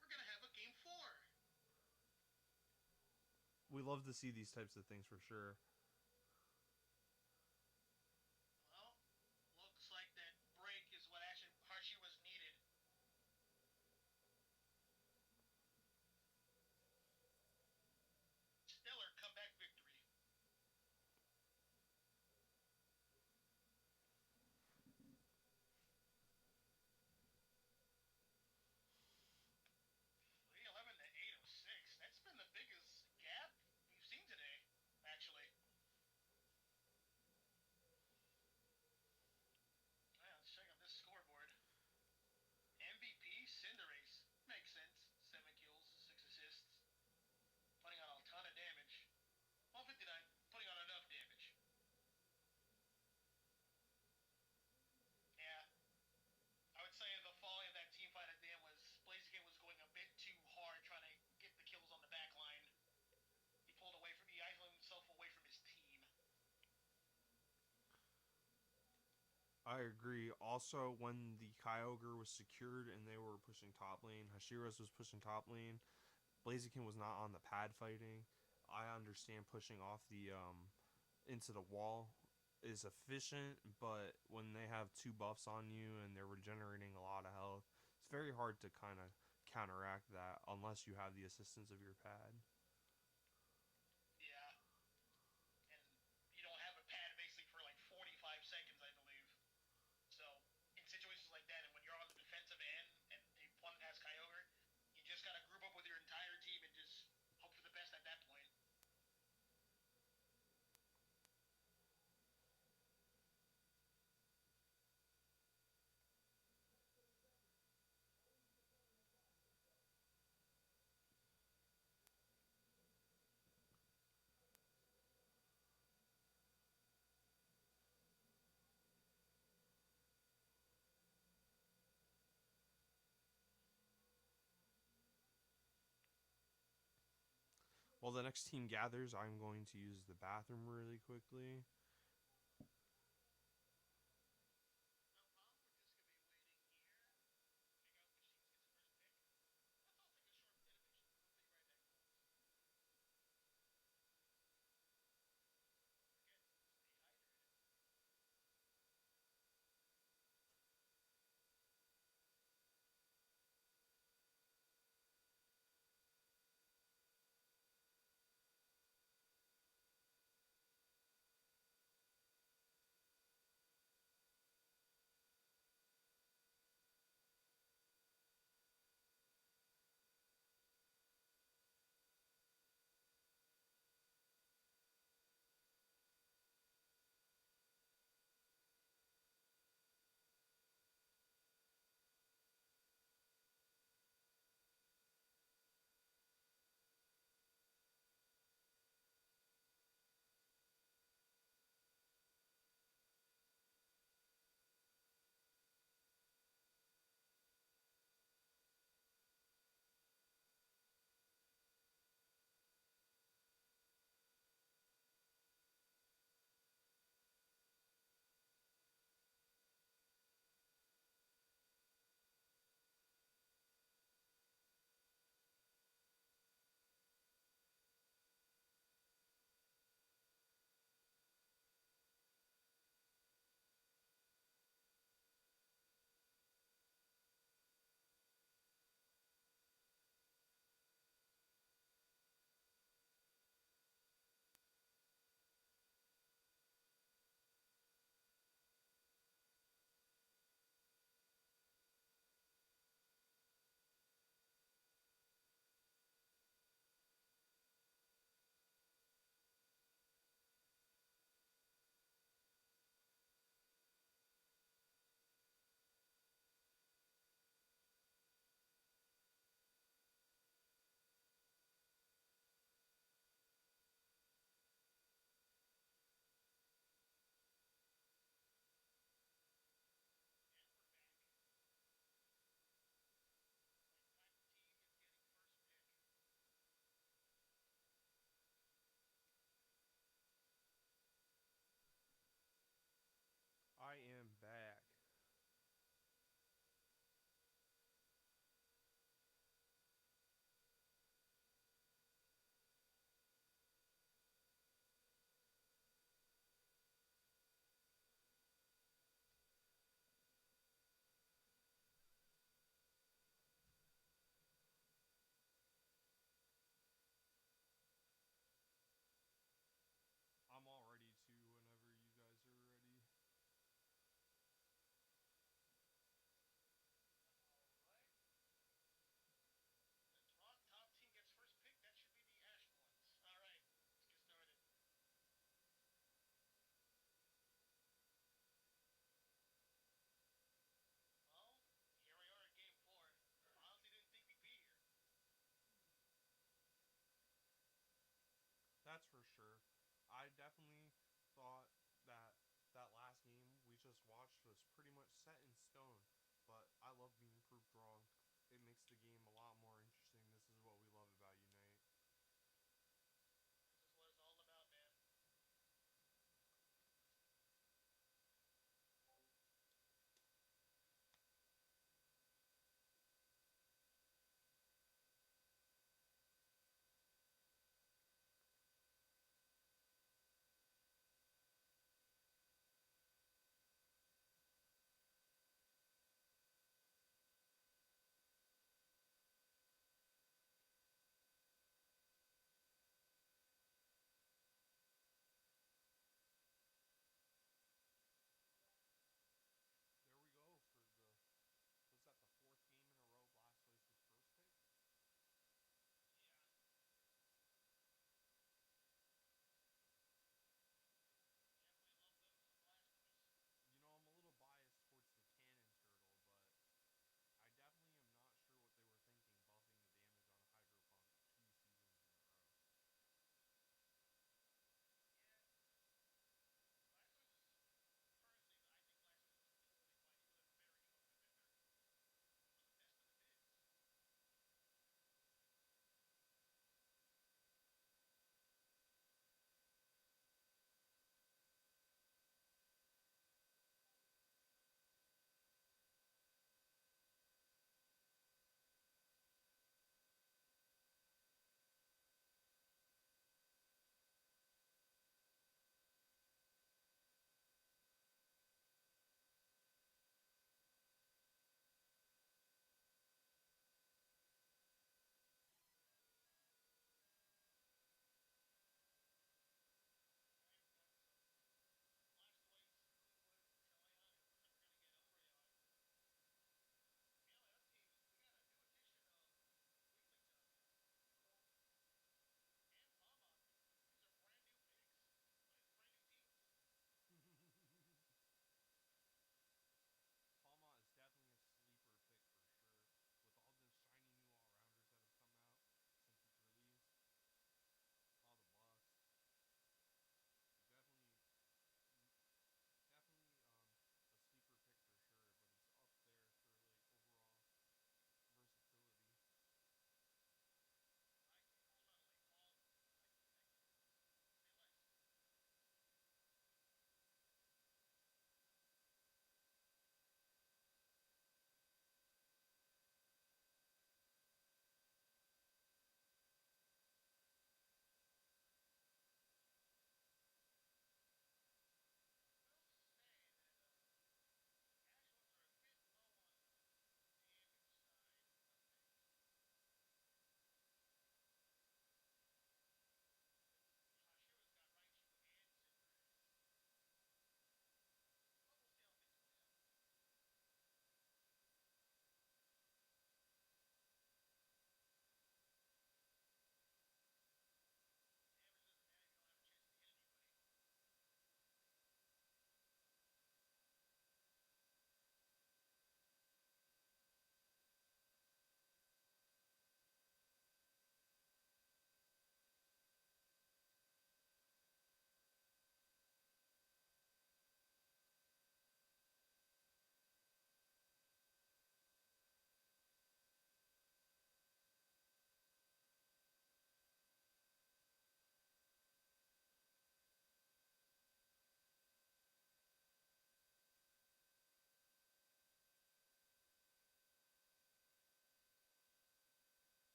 S2: we're gonna have a game 4.
S1: We love to see these types of things for sure.
S2: Well, looks like that break is what Hashi was needed. Stellar comeback victory. That's been the biggest gap we've seen today, actually. Right, let's check out this scoreboard. MVP, Cinderace. Makes sense. 7 kills, 6 assists. Putting on a ton of damage. 159, putting on enough damage. Yeah. I would say the falling of that team fight at the end was Blaziken was going a bit too hard trying to get the kills on the back line. He isolated himself away from his team.
S1: I agree. Also, when the Kyogre was secured and they were pushing top lane, Hashiras was pushing top lane. Blaziken was not on the pad fighting. I understand pushing off the into the wall is efficient, but when they have two buffs on you and they're regenerating a lot of health, it's very hard to kind of counteract that unless you have the assistance of your pad.
S2: Yeah, and you don't have a pad basically for like 45 seconds, I believe. So in situations like that, and when you're on the defensive end and the opponent has Kyogre, you just gotta group up with your entire team and just hope for the best at that point.
S1: While the next team gathers, I'm going to use the bathroom really quickly.
S2: No problem. We're just gonna be waiting here. Figure out which team gets the first pick. Let's all take a short intermission. I'll be right back, fellas. Don't forget, stay hydrated.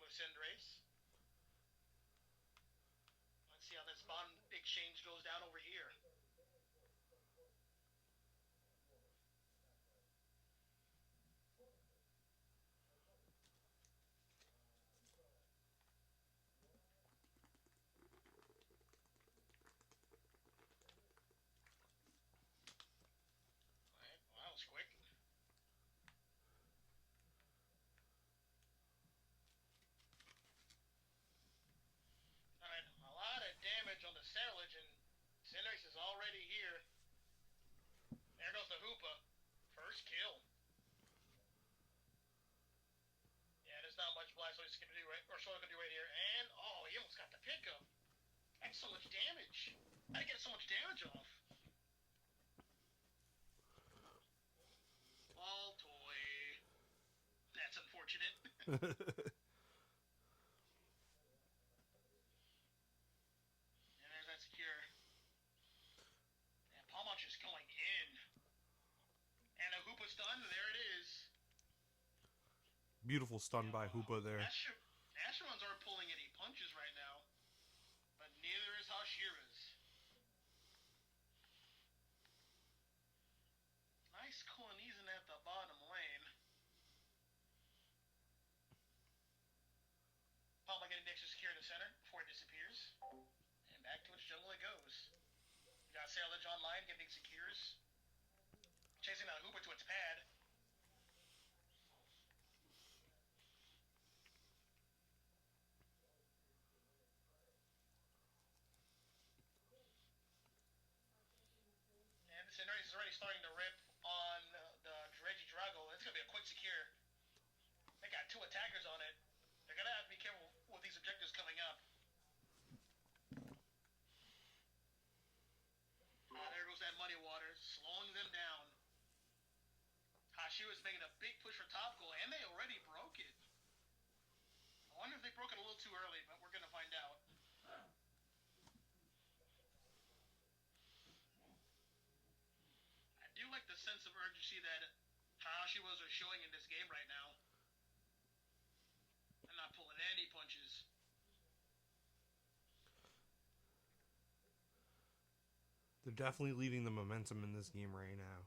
S2: with Cinderace. Let's see how this bond exchange goes down over here. Alright, well, that was quick. Alright, a lot of damage on the Sarilege, and Cinderace is already here. There goes the Hoopa. First kill. Yeah, there's not much Blastoise can do right, or Shoto can do right here. And, oh, he almost got the pickup. That's so much damage. I get so much damage off. Ball toy. That's unfortunate. And there's that secure. And Palmach is going in. And a Hoopa stun, there it is.
S1: Beautiful stun by Hoopa there.
S2: Asherons aren't pulling any punches right now. But neither is Hashiras. Nice Kulanizan at the bottom lane. Palma getting the extra secure in the center before it disappears. And back to its jungle it goes. We got Sailage online getting secures. Chasing that Hooper to its pad. And Cinderace is already starting to rip on the Regidrago. It's going to be a quick secure. They got two attackers on it. They're going to have to be careful with these objectives coming up. There goes that Muddy Water, slowing them down. Hashiras making a big push for top goal, and they already broke it. I wonder if they broke it a little too early, but we're going to find out. I do like the sense of urgency that Hashiras are showing in this game right now. I'm not pulling any punches.
S1: They're definitely leading the momentum in this game right now.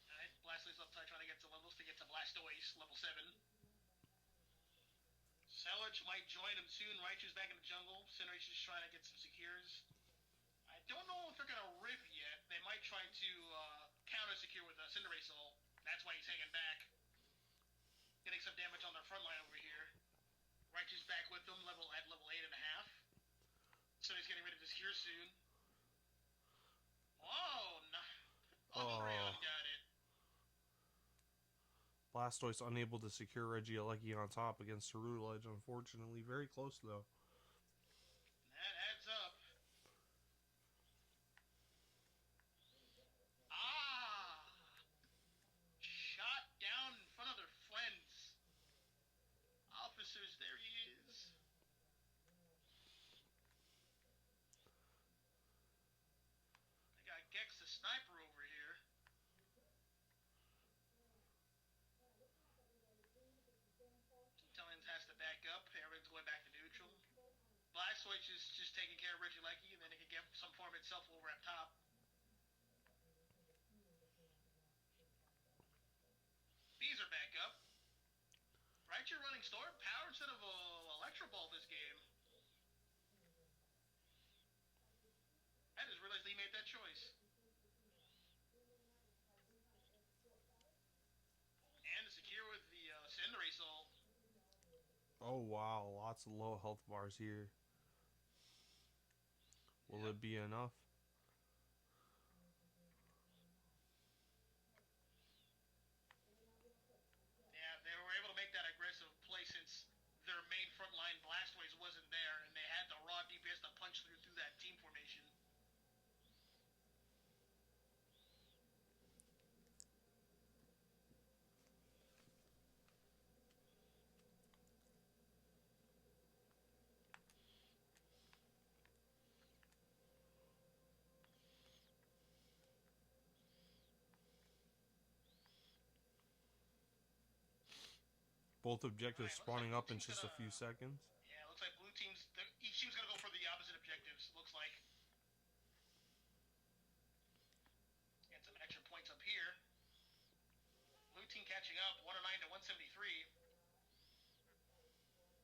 S2: Alright, Blastoise up tight trying to get to levels to get to Blastoise, level 7. Sailage might join him soon. Raichu's back in the jungle. Cinderace is trying to get some secures. I don't know if they're going to rip yet. They might try to counter-secure with Cinderace ult. That's why he's hanging back. Getting some damage on their front line over here. Raichu's back with them at level 8.5. So he's getting ready to secure soon. Oh, no. Umbreon got it.
S1: Blastoise unable to secure Regieleki on top against Cerulege, unfortunately. Very close, though.
S2: That adds up. Shot down in front of their friends. Officers, there he is. They got Gex the sniper over here. Tellings has to back up. Everyone's going back to neutral. Blastoise is just taking care of Regieleki, and then it can get some form itself over at top. Bees are back up. Raichu running Storm Power instead of Electro Ball this game. I just realized he made that choice. And secure with the Cinderace ult.
S1: Oh, wow. Lots of low health bars here. Will it be enough?
S2: Yeah, they were able to make that aggressive play since their main front line Blastoise wasn't there, and they had the raw DPS to punch through that team formation.
S1: Both
S2: All
S1: objectives
S2: right, looks like
S1: spawning
S2: blue
S1: up in
S2: team's
S1: just a
S2: gonna.
S1: few seconds.
S2: Yeah, looks like each team's gonna go for the opposite objectives. Looks like get some extra points up here. Blue team catching up, 109 to 173.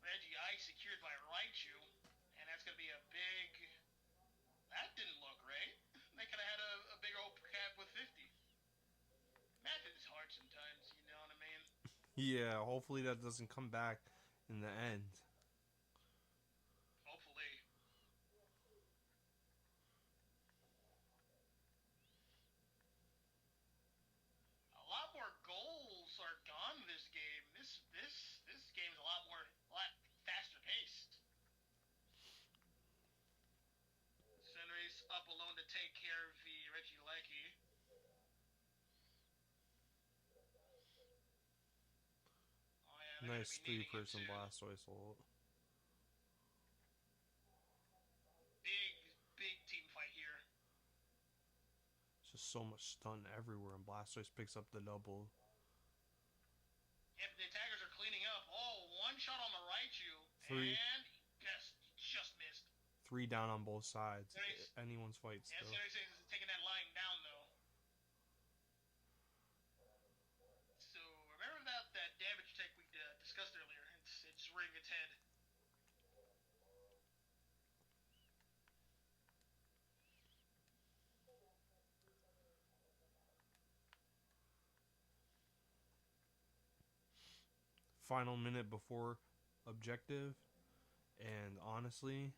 S2: Reggie Ice secured by Raichu, and that's gonna be a big. That didn't look right. They could have had a big old cap with 50. Math is hard sometimes, you know what I mean?
S1: Yeah, hopefully that doesn't come back in the end.
S2: Hopefully. A lot more goals are gone this game. This game's a lot faster paced. Senri's up alone to take care of the Regieleki. Oh yeah, they're gonna
S1: Nice
S2: be needing him
S1: three-person
S2: too.
S1: Blastoise ult.
S2: Big team fight here.
S1: It's just so much stun everywhere, and Blastoise picks up the double.
S2: Yep, the attackers are cleaning up. Oh, one shot on the Raichu,
S1: Three,
S2: and just missed.
S1: three down on both sides.
S2: Senri's,
S1: Anyone's fight
S2: yeah,
S1: still.
S2: Senri's taking that line down though. So remember that damage tech we discussed earlier? It's rearing its head.
S1: Final minute before objective, and honestly,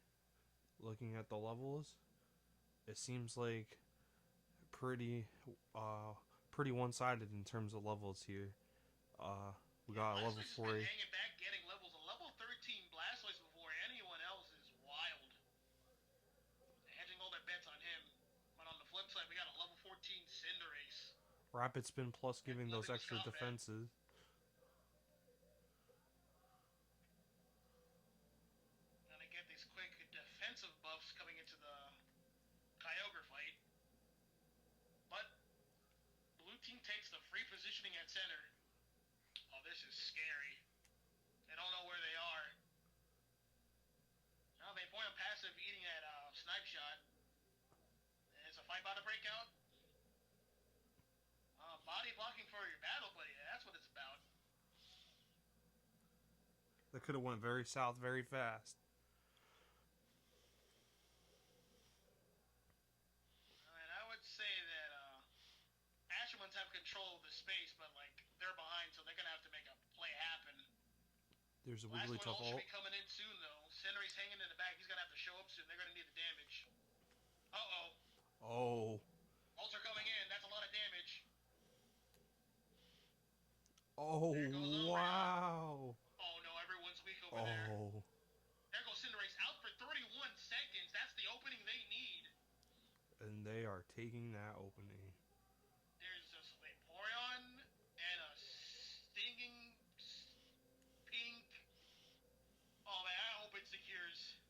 S1: looking at the levels, it seems like pretty pretty one-sided in terms of levels here. We got a level
S2: Blastoise has
S1: 4.
S2: been hanging back, getting levels. A level 13 Blastoise before anyone else is wild. Hedging all their bets on him. But on the flip side, we got a level 14 Cinderace.
S1: Rapid Spin plus giving those
S2: Nothing to
S1: extra
S2: scoff at.
S1: defenses.
S2: Gonna get these quick defensive buffs coming into the Kyogre fight. But blue team takes the free positioning at center. Oh, this is scary. They don't know where they are. Now they point on passive, eating that snipe shot. Is a fight about to break out? Body blocking for your battle buddy. That's what it's about.
S1: That could have went very south very fast.
S2: And I would say that Ashen ones have control of the space, but like they're behind, so they're gonna have to make a play happen.
S1: There's a
S2: Last one
S1: Wigglytuff
S2: should
S1: ult.
S2: be coming in soon though. Cinderace's hanging in the back. He's gonna have to show up soon. They're gonna need the damage. Uh-oh.
S1: Oh.
S2: Ults are coming in. That's a lot of damage.
S1: Oh,
S2: There goes Umbreon.
S1: wow.
S2: Oh no, everyone's weak over there.
S1: Oh.
S2: There goes Cinderace out for 31 seconds. That's the opening they need.
S1: And they are taking that opening.
S2: There's just Vaporeon and a stinging pink. Oh man, I hope it secures.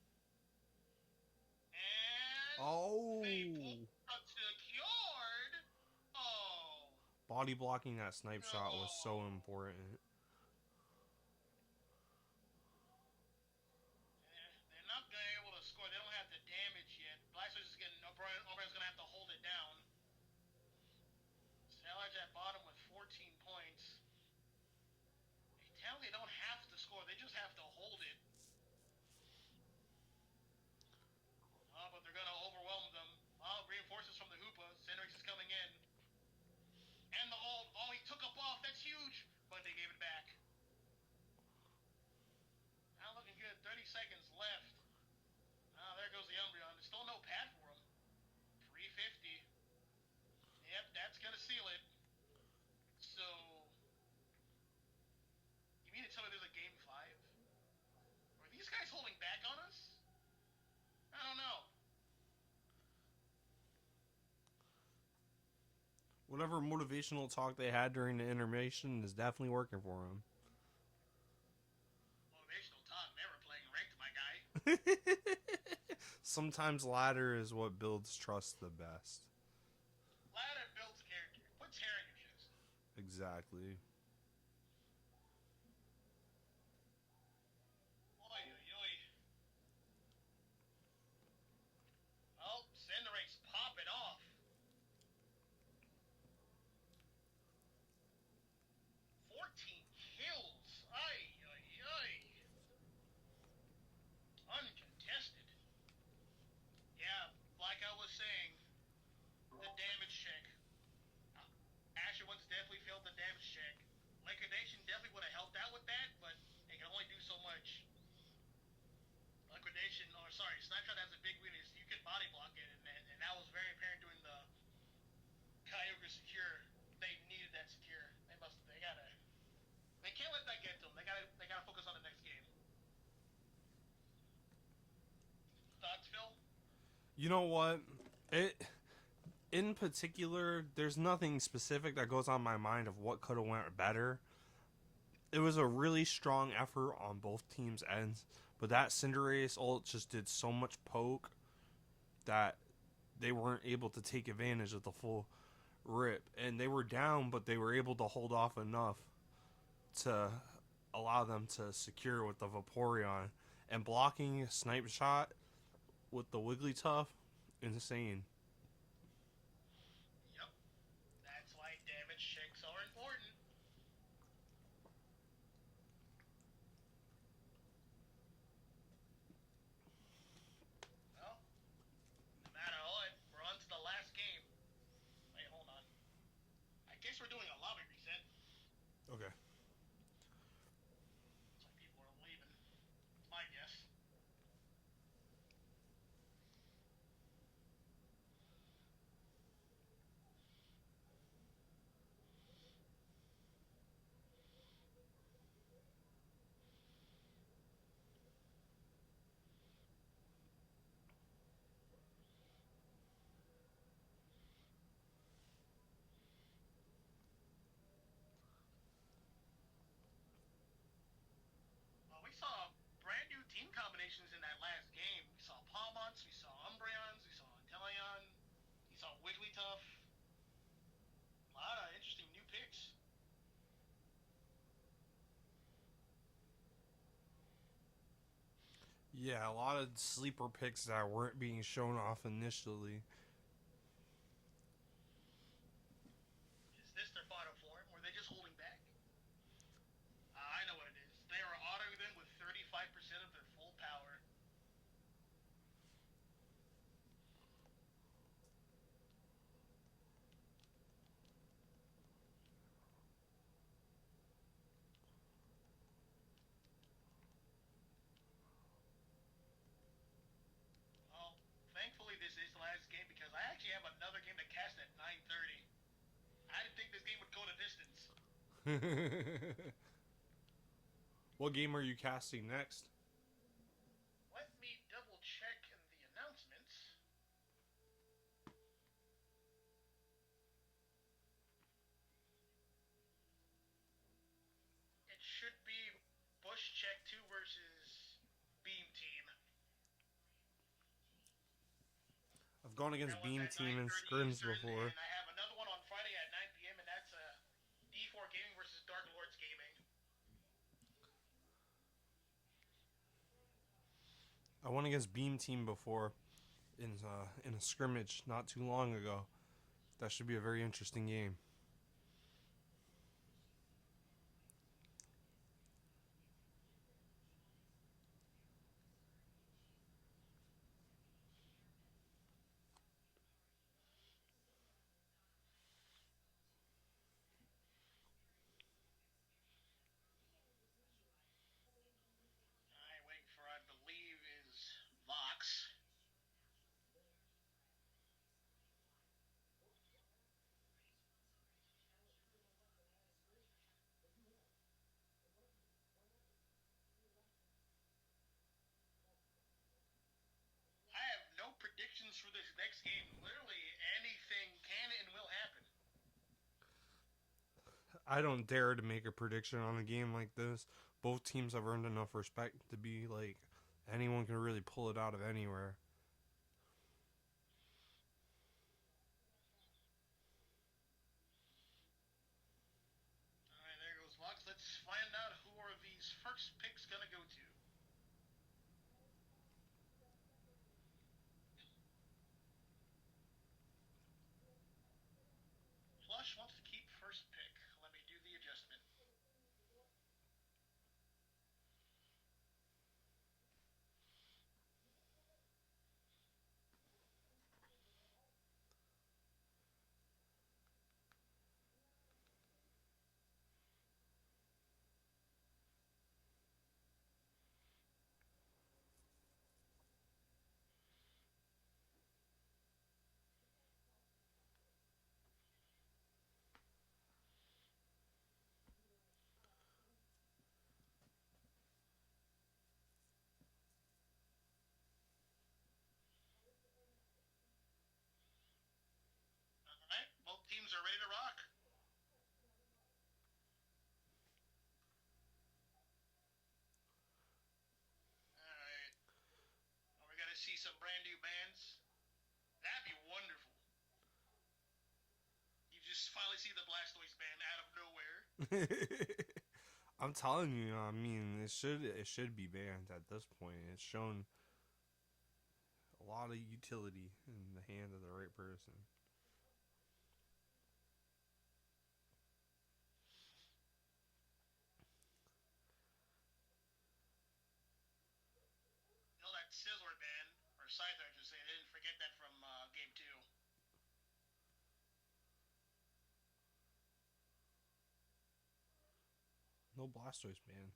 S2: And
S1: Oh.
S2: Vaporeon secured. Oh.
S1: Body blocking that snipe shot was so important.
S2: They're not going to be able to score. They don't have the damage yet. Blastoise is getting. Umbreon's going to have to hold it down. Salage at bottom with 14 points. They tell they don't have to score. They just have to hold it. Oh, but they're going to overwhelm them. Oh, reinforcements from the Hoopa. Cinderace is coming in. And the ult. Oh, he took a buff. That's huge. But they gave it back. Now looking good. 30 seconds left. Oh, there goes the Umbreon. There's still no pad for him. 350. Yep, that's going to seal it. So, you mean to tell me there's a game 5? Are these guys holding back on us? I don't know.
S1: Whatever motivational talk they had during the intermission is definitely working for them.
S2: Motivational talk, never playing ranked, my guy.
S1: Sometimes ladder is what builds trust the best.
S2: Ladder builds character. Puts hair in your chest.
S1: Exactly.
S2: sorry, Snapshot has a big weakness. You can body block it, and that was very apparent during the Kyogre secure. They needed that secure. They can't let that get to them. They gotta focus on the next game. Thoughts, Phil?
S1: You know what? It in particular, there's nothing specific that goes on my mind of what could have went better. It was a really strong effort on both teams' ends, but that Cinderace ult just did so much poke that they weren't able to take advantage of the full rip. And they were down, but they were able to hold off enough to allow them to secure with the Vaporeon. And blocking a snipe shot with the Wigglytuff, insane.
S2: Yep. That's why damage checks are important. Well, no matter what, we're on to the last game. Wait, hold on. I guess we're doing a lobby reset.
S1: Okay.
S2: Looks like people are leaving. It's my guess. Well, we saw brand new team combinations in that last game. We saw Palmonts, we saw Umbreons, we saw Inteleon, we saw Wigglytuff. A lot of interesting new picks.
S1: Yeah, a lot of sleeper picks that weren't being shown off initially.
S2: Is this their final form? Were they just holding back? I know what it is. They are autoing them with 35% of their full power. Well, thankfully this is the last game because I actually have another game to cast at 9:30. I didn't think this game would go the distance.
S1: What game are you casting next?
S2: Let me double check in the announcements. It should be Bush Check 2 versus Beam Team.
S1: I've gone
S2: That
S1: against
S2: one's
S1: Beam
S2: at
S1: Team and
S2: 9:30
S1: scrims
S2: Eastern,
S1: before.
S2: and I have another one on Friday at 9 p.m. and that's D4 Gaming versus Dark Lords Gaming.
S1: I went against Beam Team before in a scrimmage not too long ago. That should be a very interesting game.
S2: Alright, waiting for I believe is Vox. I have no predictions for this next game. Literally anything can and will happen.
S1: I don't dare to make a prediction on a game like this. Both teams have earned enough respect to be like anyone can really pull it out of anywhere.
S2: Alright, there goes Vox. Let's find out who are these first picks gonna go to. Flush wants to keep first pick. Let me do the adjustment. rock. All right. Well, we're gonna see some brand new bands. That'd be wonderful. You just finally see the Blastoise band out of nowhere.
S1: I'm telling you, I mean, it should be banned at this point. It's shown a lot of utility in the hand of the right person.
S2: You know that Scizor band, or Scyther, I should say. They didn't forget that from game two.
S1: No Blastoise, man.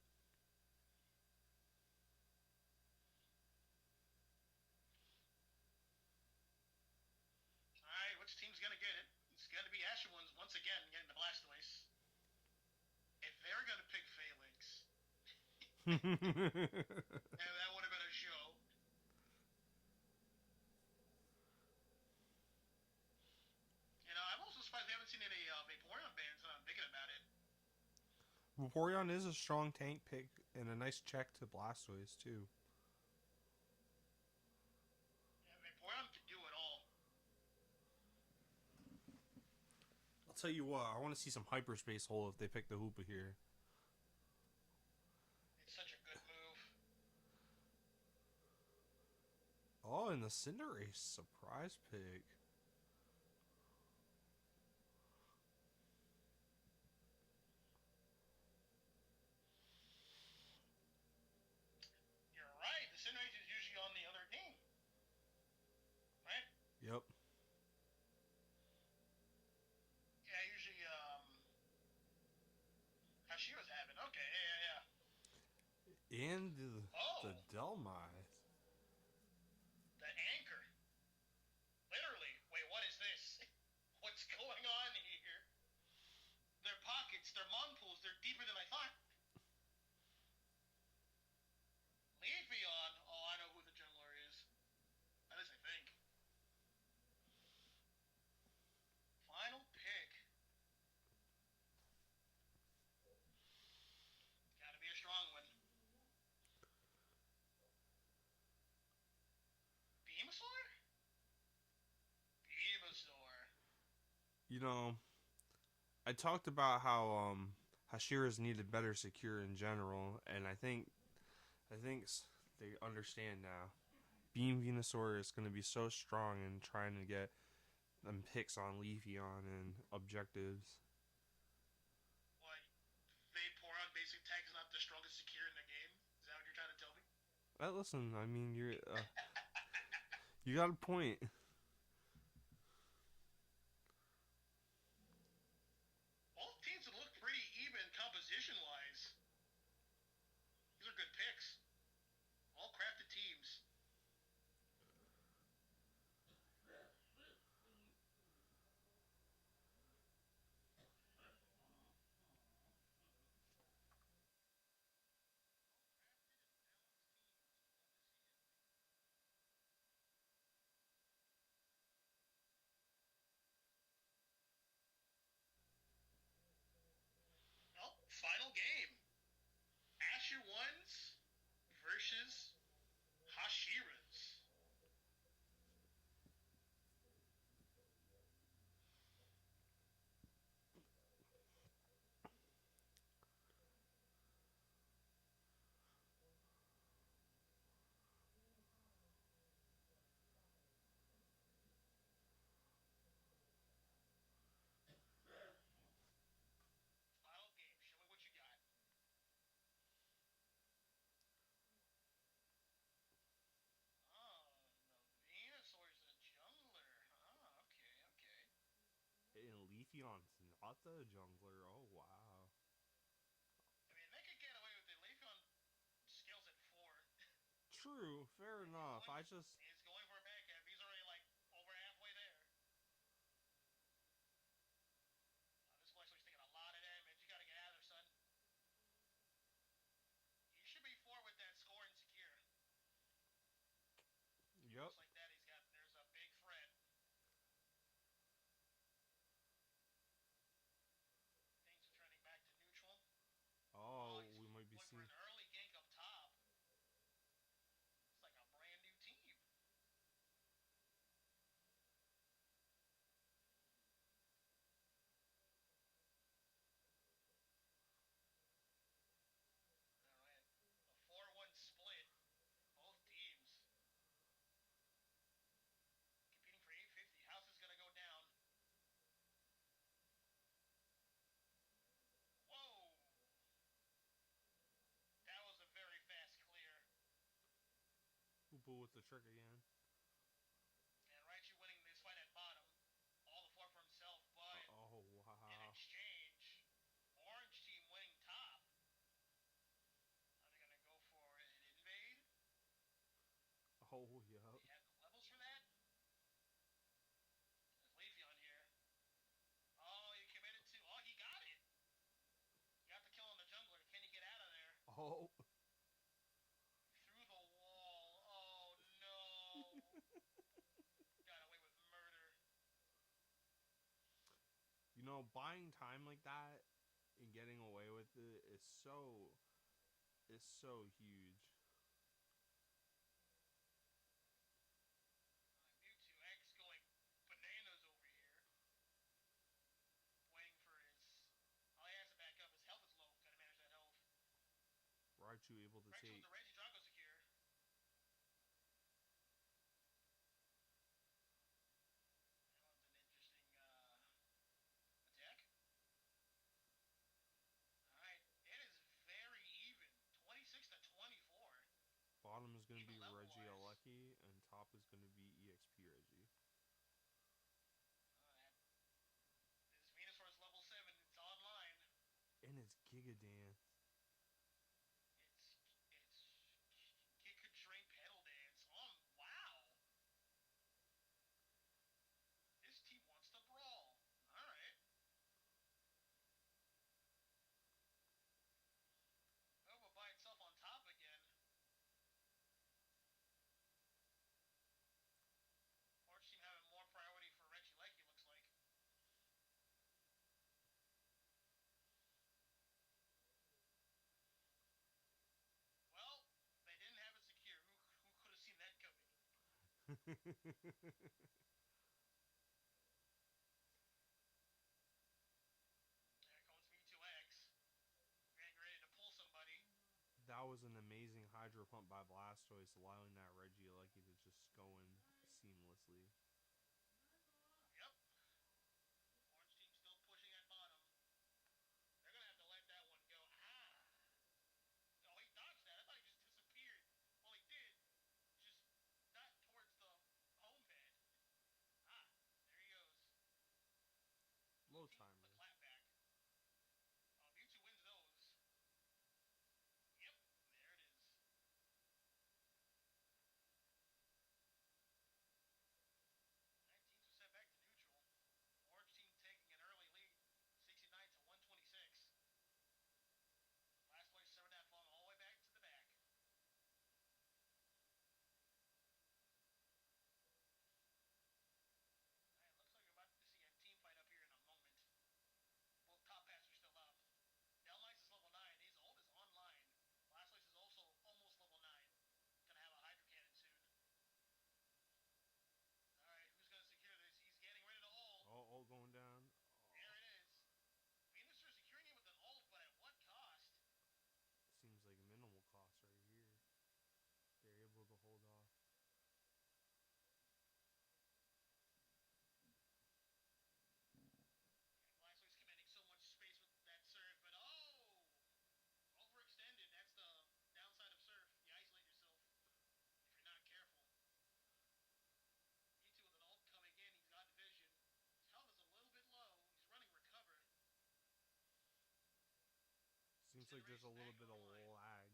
S2: All right, which team's gonna get it? It's gonna be Ashen ones once again getting the Blastoise. If they're gonna pick Phalanx, and that would have been a show. You know, I'm also surprised we haven't seen any Vaporeon bands, and I'm thinking about it.
S1: Vaporeon is a strong tank pick and a nice check to Blastoise too.
S2: Yeah, Vaporeon can do it all.
S1: I'll tell you what, I want to see some hyperspace hole if they pick the Hoopa here.
S2: It's such a good move.
S1: Oh, and the Cinderace surprise pick.
S2: You're right. The Cinderace is usually on the other team, right?
S1: Yep.
S2: Yeah, usually Hashiras have it. Okay, yeah.
S1: And
S2: Oh,
S1: the Delmite.
S2: the anchor. Literally. Wait, what is this? What's going on here? Their pockets, their monpools, they're deeper than I thought. Leafeon. Oh, I know who the jungler is. At least I think. Final pick. Gotta be a strong one. Venusaur? Venusaur.
S1: You know, I talked about how Hashiras needed better secure in general, and I think they understand now. Beam Venusaur is going to be so strong in trying to get them picks on Leafeon and objectives.
S2: What? Vaporeon basic tag is not the strongest secure in the game? Is that what you're trying to tell me?
S1: Listen, I mean, you got a point.
S2: Both teams have looked pretty even composition wise. These are good picks. All crafted teams. Well, final game. Asher ones versus Hashiras. Final game. Show me what you got. Oh, the Venusaur's a jungler. Oh, okay.
S1: And Leafeon's not the jungler. Oh wow.
S2: I mean, they could get away with it. Leafeon skills at 4.
S1: True, fair enough. I just
S2: He's going for a back cap. He's already like over halfway there. This Blastoise's taking a lot of damage. You gotta get out of there, son. He should be 4 with that score and secure.
S1: yep.
S2: Just like that, there's a big threat.
S1: Hoopa with the trick again.
S2: And Raichu winning this fight at bottom. All the floor for himself, but
S1: Oh,
S2: in
S1: wow.
S2: exchange, Orange team winning top. Are they gonna go for an invade?
S1: Oh,
S2: Do
S1: yep.
S2: you have the levels for that? There's Leafeon here. Oh, he committed to. Oh, he got it. You got the kill on the jungler. Can he get out of there?
S1: Oh.
S2: Through the wall. Oh no. Got away with murder.
S1: You know, buying time like that and getting away with it is so huge.
S2: Mewtwo X going bananas over here. Waiting for his. Oh, he has to back up. His health is low. Gotta manage that health.
S1: Raichu able to
S2: Raichu with
S1: take.
S2: the Regidrago secure. That one's an interesting attack. Alright, it is very even. 26 to 24.
S1: Bottom is going to
S2: Even
S1: be
S2: level
S1: Reggie
S2: wise.
S1: Alecki, and top is going to be EXP Reggie.
S2: This Venusaur's level 7. It's online.
S1: And it's Giga Dance.
S2: It's Giga Drain Pedal Dance. Wow. This team wants to brawl. Alright. Nova by itself on top again. Orange team having more priority for Reggie Lecky, looks like. Well, they didn't have it secure. Who could have seen that coming? There comes Me2X. Getting ready to pull somebody.
S1: That was an amazing Hydro Pump by Blastoise, allowing that Reggie Alecki to just go in seamlessly.
S2: Yep. Orange team still pushing at bottom. They're going to have to let that one go. Oh, he dodged that. I thought he just disappeared. Well, he did. Just not towards the home bed. There he goes. Blue
S1: Low
S2: team with the
S1: timer.
S2: clapback. Oh, Mewtwo wins those. Yep, there it is. 19 to set back to neutral. Orange team taking an early lead, 69 to 126. Last place served that falling all the way back to the back. Alright, looks like we're about to see a team fight up here in a moment. Both top paths are still up. Delmice is level 9. His ult is online. Last place is also almost level 9. Gonna have a Hydro Cannon soon. Alright, who's gonna secure this? He's getting ready to ult.
S1: Oh, going down. Oh.
S2: There it is. Venusaur securing it with an ult, but at what cost?
S1: Seems like minimal cost right here. They're able to hold off.
S2: Blastoise commanding so much space with that Surf, but overextended. That's the downside of Surf. You isolate yourself if you're not careful. Mewtwo with an ult coming in. He's got vision. His health is a little bit low. He's running recover.
S1: Seems like there's a little bit of lag.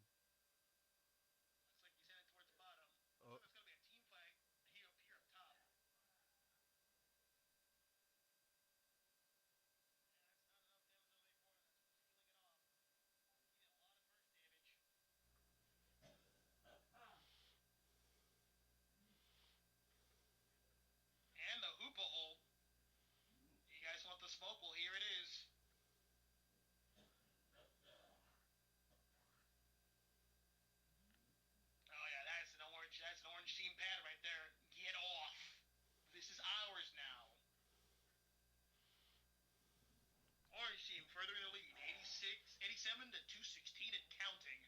S2: Looks like he's heading towards the bottom. Looks like it's going to be a team fight here up top. Yeah, that's not enough damage on the corner. That's what's feeling it off. He did a lot of burst damage. And the Hoopa ult. You guys want the smoke? Well, here it is. Oh yeah, that's an orange team pad right there. Get off. This is ours now. Orange team further in the lead, 87 to 216 and counting.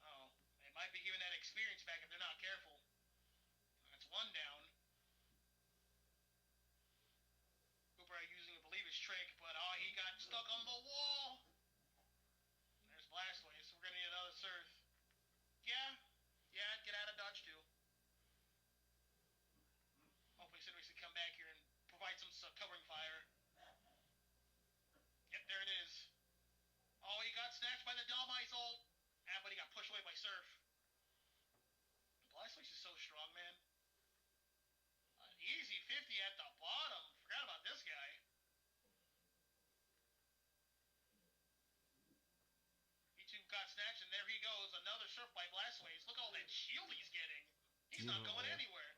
S2: Oh, they might be giving that experience back if they're not careful. That's one down. Cooper using, I believe, his trick, but he got stuck on the wall. There's Blastoise. We're gonna need another Surf. Yeah, snatch, and there he goes. Another surf by Blastwaves. Look at all that shield he's getting. He's not going
S1: Oh,
S2: anywhere.